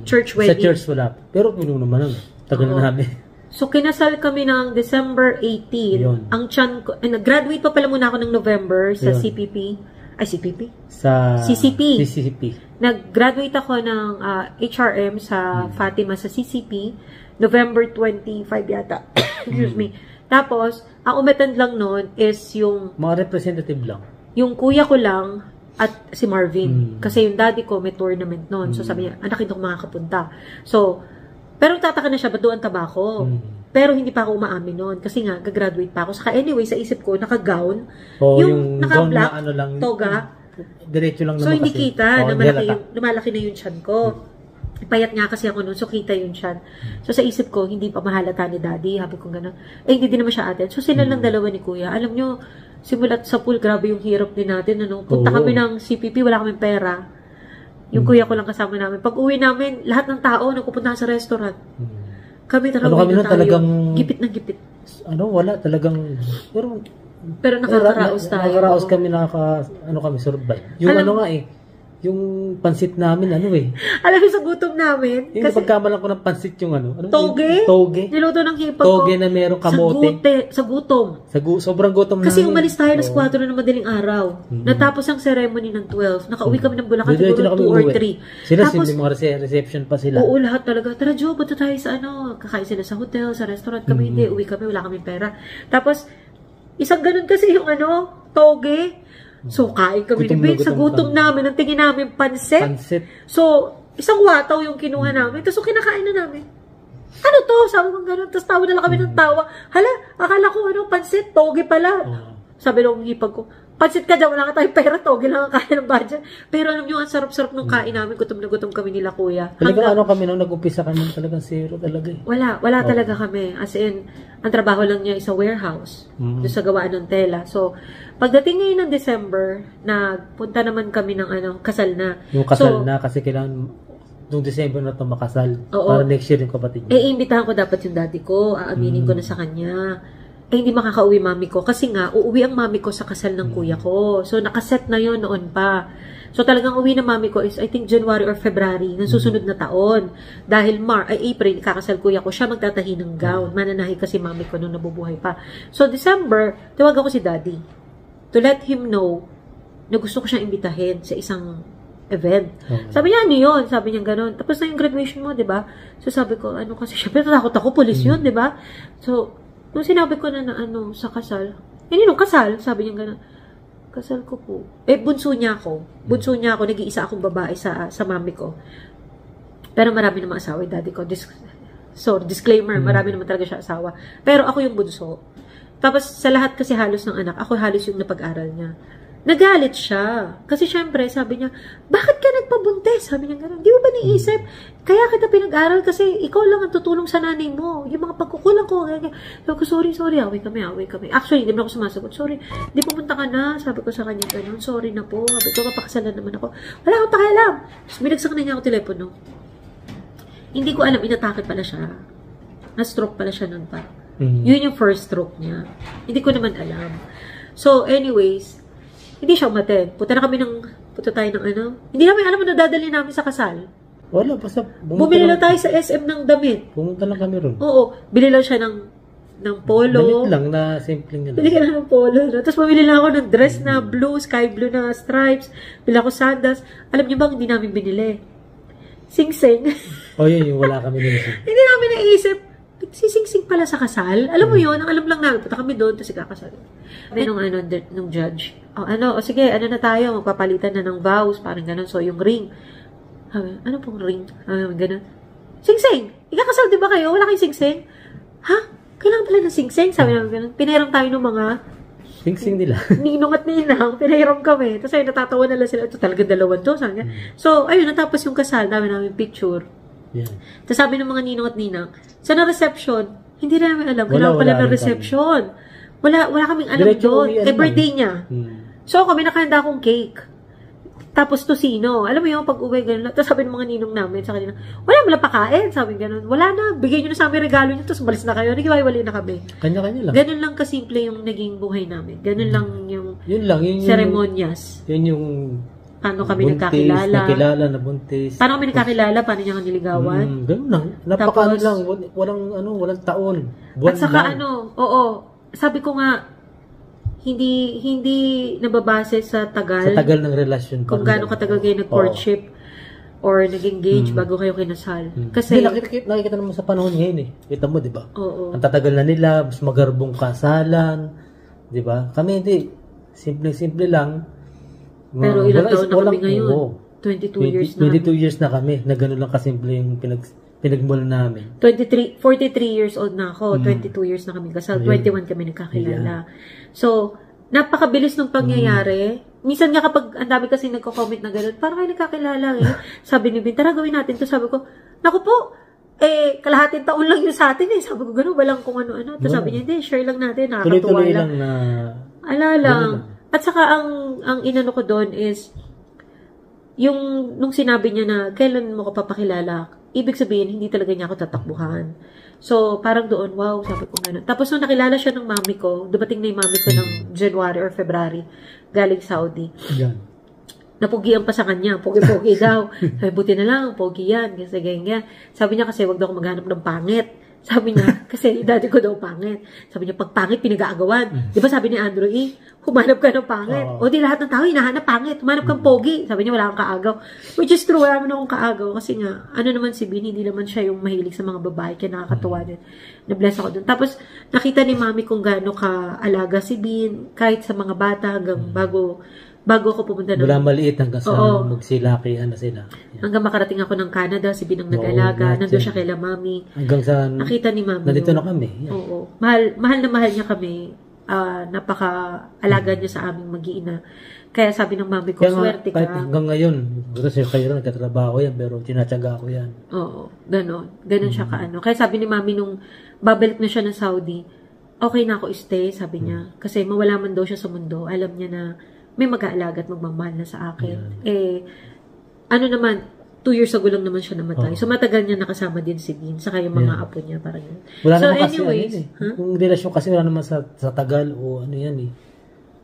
church wedding. Sa church wala. Pero puno naman tagal na namin. So, kinasal kami ng December 18. Yun. Ang tiyan ko, graduate pa pala muna ako ng November sa CPP. Ay, CPP? Sa CCP. CCP. Nag-graduate ako ng HRM sa Fatima sa CCP, November 25 yata. Excuse me. Tapos, ang umattend lang noon is yung... Mga representative lang. Yung kuya ko lang at si Marvin. Kasi yung daddy ko may tournament noon. So sabi niya, anak, hindi ako makakapunta. So, pero tataka na siya, ba't doon taba ko? Pero hindi pa ako umaamin noon. Kasi nga, gagraduate pa ako. Saka anyway, sa isip ko, naka-gown. Yung naka-black, na ano lang, toga. Diretso lang naman so, hindi kasi. kita na lumalaki na yung tiyan ko. Payat nga kasi ako noon, so kita yung tiyan. So, sa isip ko, hindi pa mahalata ni daddy. Habi ko gano'n. Hindi din naman siya atin. So, sila lang dalawa ni kuya. Alam nyo, simulat sa pool, grabe yung hirap din natin. Ano? Punta kami ng CPP, wala kaming pera. Yung kuya ko lang kasama namin. Pag uwi namin, lahat ng tao nagpupunta sa restaurant. Kami talagang gipit na gipit. Wala talagang... Pero nakakaraos tayo. Nakakaraos kami, kami survive. Yung yung pansit namin, Alam mo, sa gutom namin. Yung pagkamalan ko ng pansit yung Toge? Toge. Niluto ng hipag ko. Toge na merong kamote. Sa gutom. Sobrang gutom namin. Kasi umalis tayo ng 4 na madaling araw. Natapos ang ceremony ng 12. Nakauwi kami ng Bulacan siguro 2 or 3. Sila, mga reception pa sila. Oo, lahat talaga. Tara, Jo, punta tayo sa kakain sila sa hotel, sa restaurant. Kami hindi, uwi kami, wala kaming pera. Tapos, isang ganun kasi yung toge. So, kain kami ni Ben. Sa gutom namin, ang tingin namin, pansit. So, isang wataw yung kinuha namin. Tapos, kinakain na namin. Ano to? Sabi ko gano'n. Tapos, tawa na lang kami ng tawa. Hala, akala ko, pansit, toge pala. Sabi nung hipag ko, pansit ka dyan, wala ka tayong pera, toge lang ang kaya ng budget. Pero alam nyo, ang sarap-sarap nung kain namin. Gutom na gutom kami nila, kuya. Talagang kami nung nag-umpisa kami, talagang zero talaga eh. Wala talaga kami. As in, ang trabaho lang niya is a warehouse. Doon sa gawaan ng tela. So, pagdating ngayon ng December, nagpunta naman kami ng kasal na. Yung kasal na kasi kailangan nung December na ito makasal. Para next year yung kapatid niya. Iimbitahan ko dapat yung daddy ko. Aaminin ko na sa kanya. Hindi makakauwi mami ko. Kasi nga, uuwi ang mami ko sa kasal ng kuya ko. So, nakaset na yon noon pa. So, talagang uwi ng mami ko is, I think, January or February ng susunod na taon. Dahil April, kakasal kuya ko, siya magtatahi ng gown. Mananahi kasi mami ko nung nabubuhay pa. So, December, tawag ako si daddy to let him know na gusto ko siyang imbitahin sa isang event. Sabi niya, ano yun? Sabi niya gano'n. Tapos na yung graduation mo, di ba? So, sabi ko, kasi syempre, natakot ako, police yun, di ba? So, nung sinabi ko na sa kasal, nung kasal, sabi niya gano'n, kasal ko po. Bunso niya ako. Nag-iisa akong babae sa mami ko. Pero marami namang asawa yung daddy ko. Disclaimer, marami naman talaga siya asawa. Pero ako yung bunso. Tapos, sa lahat kasi halos ng anak, ako halos yung napag-aral niya. Nagalit siya. Kasi syempre, sabi niya, bakit ka nagpabuntis? Sabi niya gano'n. Di mo ba naisip? Kaya kita pinag-aral kasi ikaw lang ang tutulong sa nanay mo. Yung mga pagkukulang ko. Sabi ko, sorry. Away kami. Actually, hindi mo ako sumasagot. Sorry, di pumunta ka na. Sabi ko sa kanya gano'n. Sorry na po. Sabi ko, mapakasalan naman ako. Wala akong pakialam. Tapos binagsak na niya ako telepono. Hindi ko alam, inatake pala siya. Na-stroke pala siya nun pa. Yun yung first stroke niya. Hindi ko naman alam. So, anyways, hindi siya umaten. Punta tayo ng Hindi namin alam na dadali namin sa kasal. Wala, basta bumili lang tayo sa SM ng damit. Pumunta lang kami ron. Oo, bili lang siya ng polo. Damit lang na simpleng Bili ka lang ng polo. No? Tapos bumili lang ako ng dress na blue, sky blue na stripes. Bili ako sandals. Alam niyo ba, hindi namin binili. Sing-sing. Yun, yung wala kami din. Hindi namin naisip. Sising-sing pala sa kasal. Alam mo yun, ang alam lang namin. Punta kami doon, tapos ikakasal. Nung judge. Sige, na tayo, magpapalitan na ng vows, parang gano'n. So, yung ring. Ano pong ring? Gano'n. Sing-sing! Ikakasal, di ba kayo? Wala kayong sing-sing? Ha? Kailangan pala ng sing-sing? Sabi namin gano'n. Pinahiram tayo ng mga sing-sing nila. Ninong at ninang, pinahiram kami. Tapos ayun, natatawa na lang sila. Ito talaga dalawan to. Sabi niya. So, ayun, natapos yung kasal. Dami namin picture. Yeah. Tapos sabi ng mga ninong at ninang, sa na-reception, hindi na namin alam. Kailangan pala ng reception. Wala kaming alam doon. Birthday niya. So, kami nakahanda akong cake. Tapos tosino. Alam mo yung pag-uwi, gano'n. Tapos sabi ng mga ninong namin sa kanila, wala pakain. Sabi gano'n. Wala na. Bigay nyo na sa amin regalo nyo. Tapos balis na kayo. Nagiwalay na kami. Kanya-kanya lang. Ganun lang kasimple yung naging buhay namin. Ganun lang yung ceremonias. Yun yung paano kami nagkakilala. Nabuntis. Paano kami nagkakilala? Paano niya kang niligawan? Ganun lang. Napaka lang. Walang taon. Buwan at saka lang. sabi ko nga, hindi nababase sa tagal. Sa tagal ng relasyon. Kung gaano katagal kayo nag-courtship or nag-engage bago kayo kinasal. Kasi nakikita naman sa panahon ngayon eh. Kita mo, 'di ba? Oo. Ang tatagal na nila, mas magarbong kasalan, 'di ba? Kami hindi, simple lang. Pero ilang taon na kami ngayon? 22 years na. 22 years na kami. Na gano'n lang kasimple yung pinagmulan namin. 43 years old na ako. 22 years na kami kasal. 21 kami nagkakilala. So, napakabilis ng pangyayari. Minsan nga kapag ang dami kasi nagko-comment na gano'n, parang kayo nagkakilala eh. Sabi ni Bin, tara gawin natin to. Sabi ko, naku po, kalahating taon lang yun sa atin eh. Sabi ko gano'n, walang kung ano-ano. Tapos sabi niya, hindi, share lang natin. Nakakatuwa Tuloy-tuloy lang. Na... Ala lang. At saka ang inano ko doon is, nung sinabi niya na, kailan mo ko papakilala, ibig sabihin, hindi talaga niya ako tatakbuhan. So, parang doon, wow, sabi ko gano'n. Tapos nung nakilala siya ng mami ko, dumating na yung mami ko ng January or February, galing Saudi. Yan. Napugian pa sa kanya, pogi-pogi daw. Sabi, buti na lang, pogi yan, kasi ganyan. Sabi niya kasi, wag daw ako maghanap ng pangit. Sabi niya, kasi daddy ko daw pangit. Sabi niya, pag pangit, pinag-aagawan. Di ba sabi ni Andrew humanap ka ng pangit. O di lahat ng tao, hinahanap pangit. Humanap kang pogi. Sabi niya, wala kang kaagaw. Which is true, wala naman akong kaagaw. Kasi nga, ano naman si Bin, hindi naman siya yung mahilig sa mga babae. Kaya nakakatuwa din. Na-bless ako dun. Tapos, nakita ni mami kung gaano ka-alaga si Bin. Kahit sa mga bata, hanggang bago ako pumunta Mula maliit hanggang sa magsilakihan na sila. Yan. Hanggang makarating ako ng Canada, si Bin ang nag-alaga. Nandun siya kay la mami. Hanggang sa nakita ni mami. Nandito na kami. Yan. Oo. Mahal na mahal niya kami. Napaka-alaga niya sa aming mag-iina. Kaya sabi ng mami ko, swerte ka. Kahit hanggang ngayon, kasi kayo na nagtatrabaho yan, pero tinatsaga ko yan. Oo. Ganon siya kaano. Kaya sabi ni mami nung babalik na siya ng Saudi, okay na ako stay, sabi niya. Kasi mawala man daw siya sa mundo. Alam niya na may mag-aalaga at magmamahal na sa akin. Ano naman, 2 years ago lang naman siya namatay. So, matagal niya nakasama din si Bin. Saka yung mga apo niya, parang yun. Wala naman anyways, kasi yung relasyon kasi wala naman sa tagal o ano yan eh.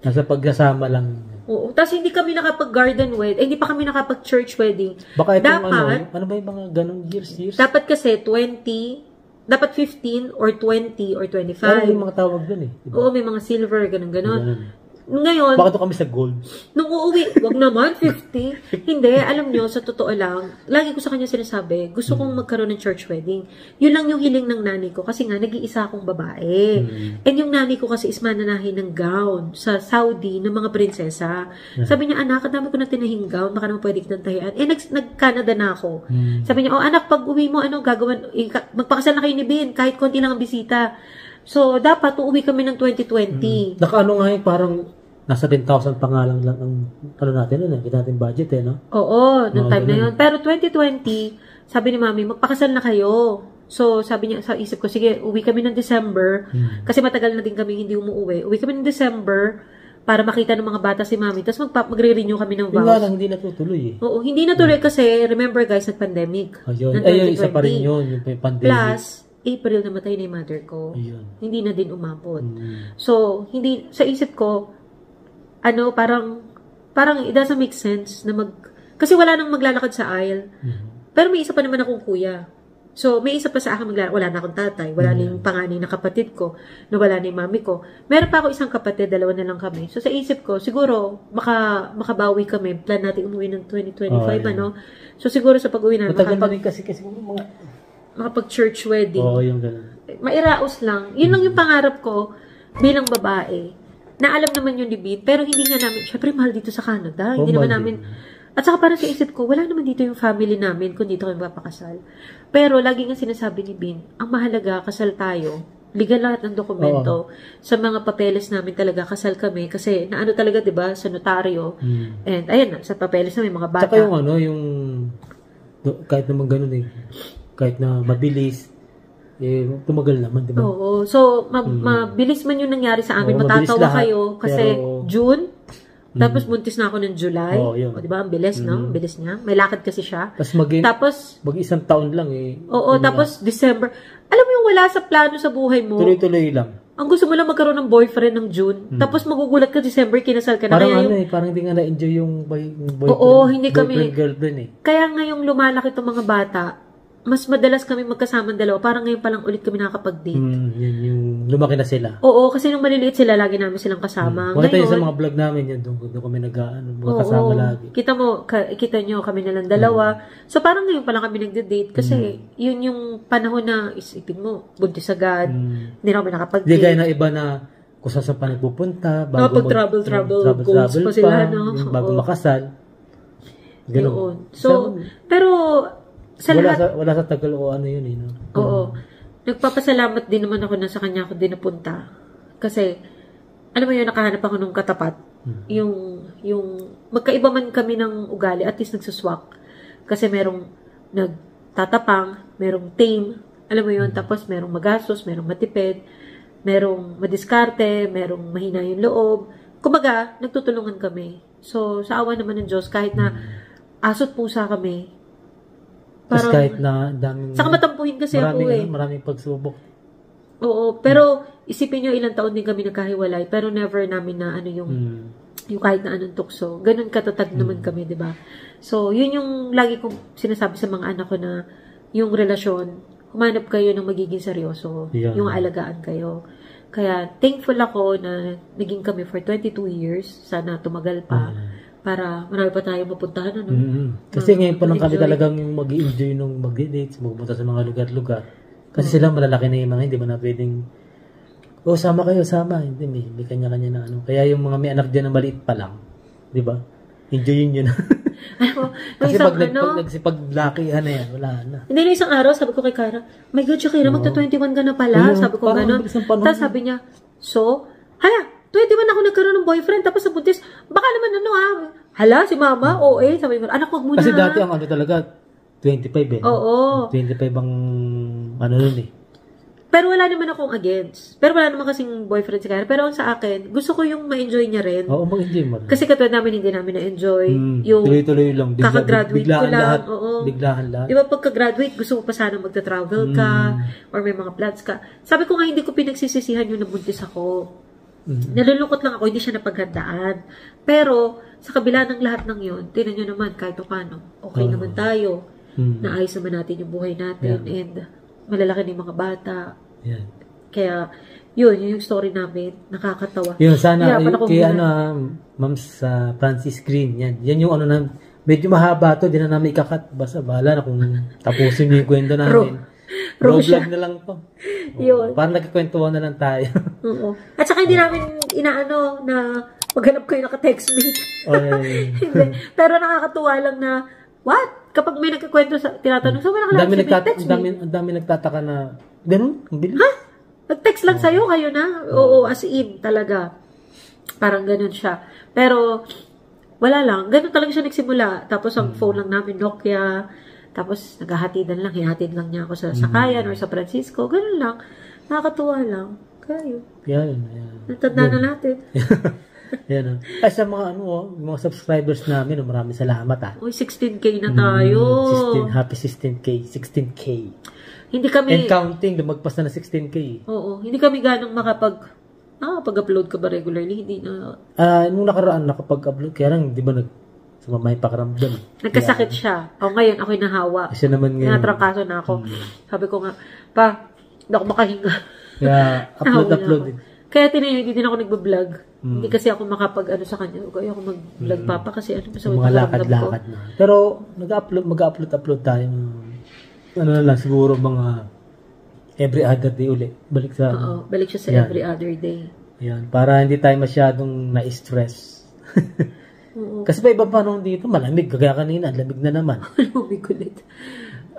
Nasa pagsasama lang. Oo. Tapos hindi kami nakapag-garden wedding. Hindi pa kami nakapag-church wedding. Baka itong ano ba yung mga ganong years? Dapat kasi 20, dapat 15 or 20 or 25. Ano yung mga tawag dun eh? Diba? Oo, may mga silver, ganon. Ngayon, bakit ito kami sa gold? Nung uuwi, wag naman, 50. Hindi, alam nyo, sa totoo lang, lagi ko sa kanya sinasabi, gusto kong magkaroon ng church wedding. Yun lang yung hiling ng nanay ko, kasi nga, nag-iisa akong babae. And yung nanay ko kasi is mananahin ng gown sa Saudi ng mga prinsesa. Sabi niya, anak, kadami ko na tinahing gown, baka naman pwede kitang tahian. Nag-Canada na ako. Sabi niya, anak, pag uwi mo, gagawin, magpakasal na kayo ni Bin, kahit konti lang ang bisita. So, dapat uuwi kami ng 2020. Nakaano nga parang nasa 10,000 pa nga lang ang natin kita natin budget no? Oo, noong time na yun. Pero 2020, sabi ni mami, magpakasal na kayo. So, sabi niya sa isip ko, sige, uwi kami ng December. Kasi matagal na din kami hindi umuwi. Uwi kami ng December para makita ng mga bata si mami. Tapos magre-renew kami ng vows. Yung nga lang, hindi natutuloy eh. Oo, hindi natuloy kasi, remember guys, nag-pandemic. Ayun, isa pa rin yun, yung pandemic. Plus, April namatay na yung mother ko. Ayun. Hindi na din umabot. So, hindi, sa isip ko, parang it doesn't make sense na kasi wala nang maglalakad sa aisle. Pero may isa pa naman akong kuya. So, may isa pa sa akin maglalakad. Wala na akong tatay. Wala na yung panganay na kapatid ko. Wala na yung mami ko. Meron pa ako isang kapatid. 2 na lang kami. So, sa isip ko, siguro, makabawi kami. Plan natin umuwi ng 2025, So, siguro sa pag-uwi na, matagal na rin kasi makapag-church wedding. Oo, yung gano'n. Mairaos lang. Yun lang yung pangarap ko bilang babae. Na alam naman yun ni Bin, pero hindi nga namin, syempre mahal dito sa Canada. Hindi naman namin, at saka parang sa isip ko, wala naman dito yung family namin kung dito kami mapakasal. Pero lagi nga sinasabi ni Bin, ang mahalaga, kasal tayo. Legal lahat ng dokumento. Sa mga papeles namin talaga, kasal kami. Kasi naano talaga, di ba, sa notaryo. And ayan, sa papeles na may mga bata. Saka yung kahit naman ganun kahit na mabilis, tumagal naman, di ba? Oo. So, mabilis man yung nangyari sa amin. Matatawa kayo kasi June, tapos buntis na ako ng July. O, di ba? Ang bilis, no? Ang bilis niya. May lakad kasi siya. Tapos mag-isang taon lang Oo, tapos December. Alam mo yung wala sa plano sa buhay mo. Tuloy-tuloy lang. Ang gusto mo lang magkaroon ng boyfriend ng June. Tapos magugulat ka December, kinasal ka na. Parang parang hindi nga na-enjoy yung boyfriend. Oo, hindi kami. Girlfriend Kaya ngayong lumalaki itong mga bata, mas madalas kami magkasama dalawa. Parang ngayon pa lang ulit kami nakakapag-date. Yun, yung lumaki na sila. Oo, kasi nung maliliit sila, lagi namin silang kasama. Makita yun sa mga vlog namin, yun, doon kami magkasama lagi. Kita nyo, kami nalang dalawa. So, parang ngayon pa lang kami nagde-date kasi yun yung panahon na, isipin mo, buntis agad, hindi na kami nakapag-date. Hindi kaya na iba na kung saan pa nagpupunta, bago travel goals pa sila, no? Bago makasal. Ganoon. So, pero, wala sa tagal o ano yun, no? Oo. Nagpapasalamat din naman ako na sa kanya ako din napunta. Kasi, alam mo yun, nakahanap ako nung katapat. Yung magkaiba man kami ng ugali, at least nagsuswak. Kasi merong nagtatapang, merong tame, alam mo yun, tapos merong magastos, merong matipid, merong madiskarte, merong mahina yung loob. Kumbaga, nagtutulungan kami. So, sa awa naman ng Diyos, kahit na aso't pusa kami, parang, kahit na daming... Saka matampuhin kasi ako eh. Maraming pagsubok. Oo, pero isipin nyo ilang taon din kami nagkahiwalay, pero never namin na ano yung kahit na anong tukso. Ganun katatag naman kami, di ba? So, yun yung lagi kong sinasabi sa mga anak ko na yung relasyon, humanap kayo ng magiging seryoso. Yeah. Yung alagaan kayo. Kaya, thankful ako na naging kami for 22 years. Sana tumagal pa. Para marami pa tayo mapuntahan. Ano? Kasi ngayon pa lang kami talagang mag-i-enjoy nung mag-dates, magpunta sa mga lugar-lugar. Kasi sila malalaki na yung mga, hindi mo na pwedeng, sama kayo, sama. Hindi, may kanya-kanya na ano. Kaya yung mga may anak dyan na maliit pa lang, di ba? Enjoyin nyo na. Kasi pag nagsipag-lakihan na yan, wala na. Hindi na isang araw, sabi ko kay Kara, my God, Shakira, magta-21 ka na pala. Sabi ko gano'n. Tapos sabi niya, hala, 21 ako nagkaroon ng boyfriend, tapos sa buntis, baka naman hala, si mama, sabi ko, anak, wag muna. Kasi dati ang talaga, 25 eh. Oo. 25 ang nun eh. Pero wala naman akong against. Pero wala naman kasing boyfriend si Kara. Pero sa akin, gusto ko yung ma-enjoy niya rin. Oo, mag-enjoy mo. Kasi katulad namin, hindi namin na-enjoy. Yung tuloy-tuloy lang. Kakagraduate ko lang. Biglaan lahat. Di ba pagka-graduate, gusto mo pa sana magta-travel ka or may mga plans ka. Sabi ko nga, hindi ko pinagsisisihan yung nabuntis ako. Nalulungkot lang ako, hindi siya napaghandaan. Pero, sa kabila ng lahat ng yun, tinan nyo naman, kahit o paano, okay naman tayo. Naayos naman natin yung buhay natin. And, malalaki na yung mga bata. Kaya, yun yung story namin. Nakakatawa. Yun, sana, kaya Ma'am sa Francis Green, yan yung medyo mahaba to, di na namin ikakat. Basta bahala na kung tapusin niyo yung kwento namin. Vlog na lang to. Yun. Parang nagkikwentuhan na lang tayo. Oo. At saka hindi namin inaano na maghanap kayo naka-text me. Hindi. Pero nakakatuwa lang na, what? Kapag may nagkikwento tinatanong, so wala ka lang text me. Ang dami nagtataka na, ganun? Ang bilis. Ha? Nag-text lang sa'yo, kayo na? Oo, as in, talaga. Parang ganun siya. Pero, wala lang. Ganun talaga siya nagsimula. Tapos ang phone lang namin, Nokia. Tapos, naghahatidan lang. Hihatid lang niya ako sa Sakayan or sa Francisco. Ganun lang. Nakakatuwa lang. Kaya yun. Yan. Natanda na natin. Yan. Ay, sa mga mga subscribers namin, maraming salamat Uy, 16K na tayo. Happy 16K. Hindi kami... And counting, lumagpas na 16K. Oo. Hindi kami ganong pag-upload ka ba regularly? Hindi na... Nung nakaraan, nakapag-upload. Kaya lang, di ba sumamay pakaramdam. Nagkasakit siya. Ngayon, ako'y nahawa. Siya naman ngayon. Natrangkaso na ako. Sabi ko nga, hindi ako makahinga. Kaya, upload. Kaya hindi din ako nagbablog. Hindi kasi ako sa kanya. Kaya ako mag-vlog kasi mga lakad-lakad na. Pero, mag-upload tayo. Na lang, siguro mga every other day ulit. Balik siya sa every other day. Yan. Para hindi tayo masyadong na-stress. Kasi pa ibang panahon dito, malamig. Kaya kanina, lamig na naman. Malamig ulit.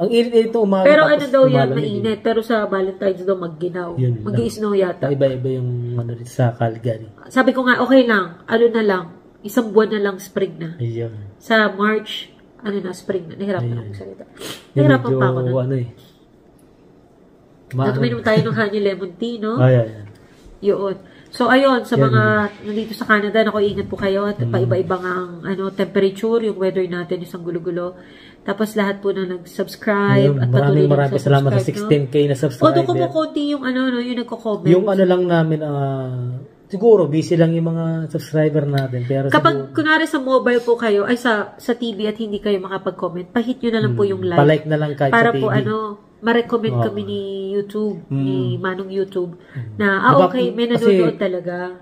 Ang init ito umaga. Pero daw yan, mainit. Pero sa Valentine's daw mag-ginaw. Mag-i-snow yata. Iba-iba yung sa Calgary. Sabi ko nga, okay lang. Na lang. Isang buwan na lang spring na. Ayun. Sa March, spring na. Nahirapan akong salita. Nahirapan pa ako na. Nagminom tayo ng honey lemon tea, no? Yun. So, ayun, sa mga nandito sa Canada, ingat po kayo at paiba-ibang temperature, yung weather natin, isang gulo-gulo. Tapos lahat po na nag-subscribe at patuloy maraming salamat sa 16K na subscriber. Although kumukunti yung yung nagko-comment. Yung lang namin, siguro busy lang yung mga subscriber natin. Pero kapag kunwari sa mobile po kayo, ay sa TV at hindi kayo makapag-comment, pa-hit nyo na lang po yung like. Pa-like na lang kahit para sa TV. po ma-recommend kami ni YouTube, ni Manong YouTube, na okay, may nanonood talaga.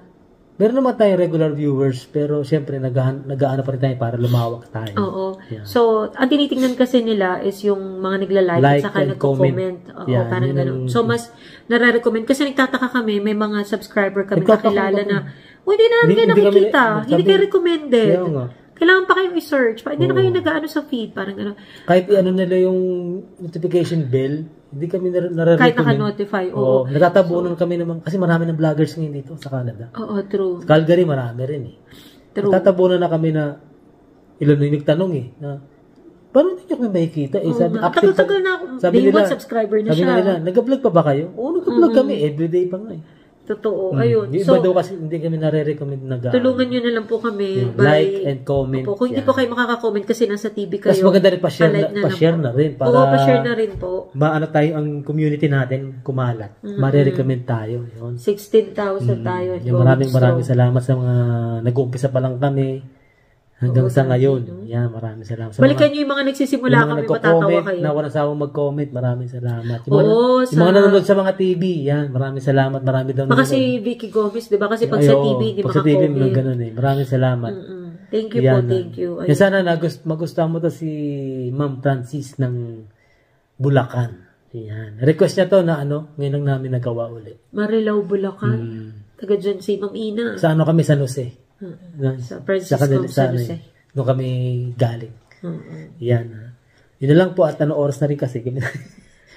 Meron naman tayong regular viewers, pero syempre nag-aano pa rin tayo para lumawak tayo. Oo. Yeah. So, ang tinitingnan kasi nila is yung mga nagla-like at saka nagko-comment. Oo, parang gano'n. So, mas nare-recommend. Kasi nagtataka kami, may mga subscriber kami nakilala na, hindi na namin kayo nakikita. Hindi kayo recommended. Kailangan pa kayong i-search. Hindi na kayo nag-ano sa feed. Parang gano'n. Kahit nila yung notification bell, hindi kami nare-recommend. Kahit naka-notify. Oo. Nagtatabunan kami naman. Kasi marami ng vloggers ngayon dito sa Canada. Oo, true. Sa Calgary, marami rin eh. True. Nagtatabunan na kami na ilan yung nagtanong na paano hindi nyo kami makikita? Tagal-tagal na ako. Day 1 subscriber na siya. Sabi nila, nag-vlog pa ba kayo? Oo, nag-vlog kami. Everyday pa nga eh. Totoo. Ayun. Yung iba daw kasi hindi kami nare-recommend na tulungan nyo na lang po kami. Like and comment. Kung hindi po kayo makaka-comment kasi nasa TV kayo. Mas maganda rin pa-share na rin. Oo, pa-share na rin po. Tayo, ang community natin kumalat. Mare-recommend tayo. Yun. 16,000 tayo. Yung maraming salamat sa mga nag-uumpisa pa lang kami. Hanggang sa ngayon. Yan, maraming salamat. Balikan nyo yung mga nagsisimula kami, matatawa kayo. Na walang sawang mag-comment, maraming salamat. Yung mga nanonood sa mga TV, yan, maraming salamat. Marami daw nanonood. Kasi Vicky Gomez, di ba? Kasi pag sa TV, hindi makakomment. Pag sa TV, ganun eh. Maraming salamat. Thank you po, thank you. Yan sana magustuhan mo to si Ma'am Francis ng Bulacan. Yan. Request niya to na ngayon lang namin nagawa ulit. Marilaw, Bulacan. Taga dyan si Ma'am Ina. Sa kami, San Jose. Sa Francisco San Jose. Doon kami galing. Yan. Yun na lang po at oras na rin kasi.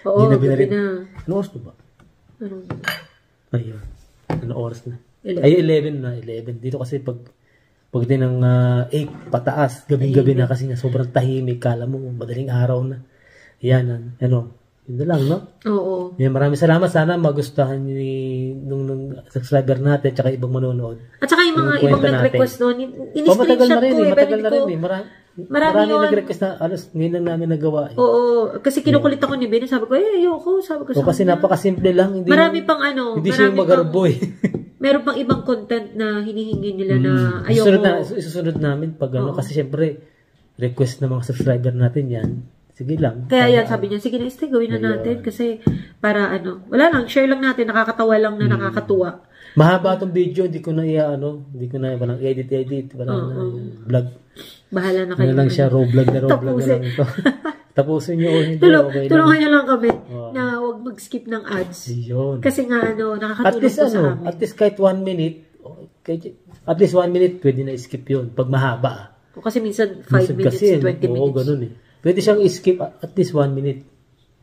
Oo, gabi na. Ano oras na ba? Ayun. Oras na? 11 na. 11. Dito kasi pag din ng 8 pataas, gabing-gabi na kasi sobrang tahimik. Kala mo, madaling araw na. Yan. Yun na lang, no? Oo. Yan, maraming salamat. Sana magustuhan nung subscriber natin tsaka ibang manonood. At saka yung mga ibang nag-request noon, in-screenshot ko eh. Matagal na rin eh. Marami nag-request na ngayon lang namin nagawa eh. Oo. Kasi kinukulit ako ni Ben. Sabi ko, ayoko. Sabi ko, kasi napakasimple lang. Marami pang Hindi siya yung magarbo eh. Meron pang ibang content na hinihingi nila na ayoko. Isusunod namin pag kasi syempre request ng mga subscriber natin yan. Sige lang. Kaya yan, sabi niya, sige na, gawin na natin. Kasi, para wala lang, share lang natin, nakakatawa lang na nakakatuwa. Mahaba itong video, hindi ko na walang edit, walang vlog. Bahala na kayo. Lang siya, raw vlog na lang ito. Tapusin nyo, hindi okay lang. Tulungan nyo lang kami na huwag mag-skip ng ads. Yun. Kasi nga, nakakatulong po sa amin. At least kahit 1 minute, pwede na skip yun, pag mahaba. Kasi minsan 5 minutes, 20 minutes. Oo, ganun eh. Pwede siyang skip at least 1 minute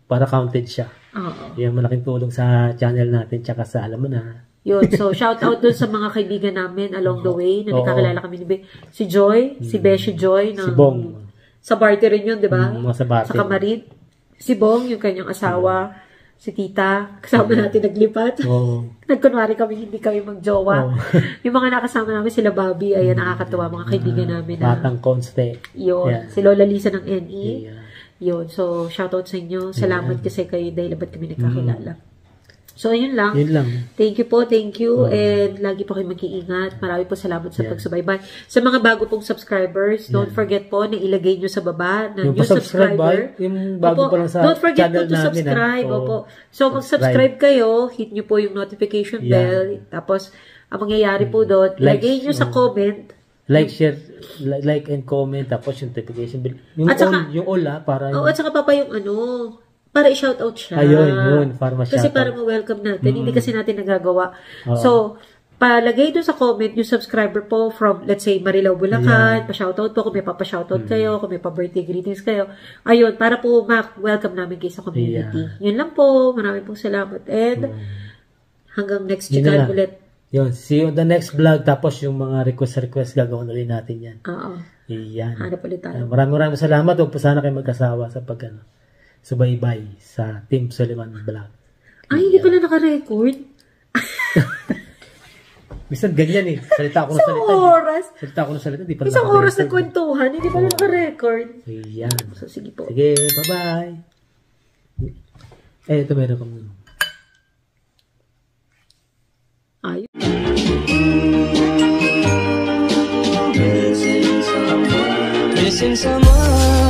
para counted siya. Oo. Yan, malaking tulong sa channel natin tsaka sa alam mo na. Yun. So, shout out dun sa mga kaibigan namin along the way na nakakilala kami ni Si Joy, si Beshi Joy. Si Bong. Sa Barte rin yun, di ba? Sa Barte. Sa Kamarid. Si Bong, yung kanyang asawa. Si Tita. Kasama natin naglipat. Nagkunwari kami, hindi kami magjowa. Yung mga nakasama namin, sila Bobby, ayan, nakakatuwa, mga kaibigan namin. Batang Conste. Yun. Yeah. Si Lola Lisa ng NE. Yeah. Yun. So, shoutout sa inyo. Salamat kasi kayo dahil ba't kami nagkakilala. So, ayun lang. Yun lang. Thank you po, thank you. And lagi po kayo mag-iingat. Marami po salamat sa pagsubaybay. Sa mga bago pong subscribers, don't forget po na ilagay nyo sa baba na new subscriber. Yung bago pa lang sa don't forget po to subscribe. So, mag-subscribe kayo, hit nyo po yung notification bell. Tapos, ang mangyayari po doon, ilagay nyo sa comment. Like, share, like and comment. Tapos yung notification bell. Yung all para... at saka pa yung para i-shoutout siya. Ayun, para ma-shoutout. Kasi para ma-welcome natin. Hindi kasi natin nagagawa. So, palagay doon sa comment yung subscriber po from, let's say, Marilaw, Bulacan. Pa-shoutout po kung may pa-shoutout kayo, kung may pa-birthday greetings kayo. Ayun, para po ma-welcome namin kayo sa community. Yun lang po. Maraming pong salamat. And hanggang next chikan ulit. Yun, see you on the next vlog. Tapos yung mga request gagawin ulit natin yan. Oo. Yan. Hanap ulit tayo. Maraming salamat. Huwag po sana kayo magkasawa sa subaybay sa Team Suleiman Vlog. Ay, hindi pala naka-record. Minsan ganyan eh. Salita ako ng salita. Isang oras. Salita ako ng salita. Di pala isang oras na kwentuhan. Hindi pala naka-record. Ayan. So, sige po. Sige, bye-bye. Ito meron kong... Ayun. Missing someone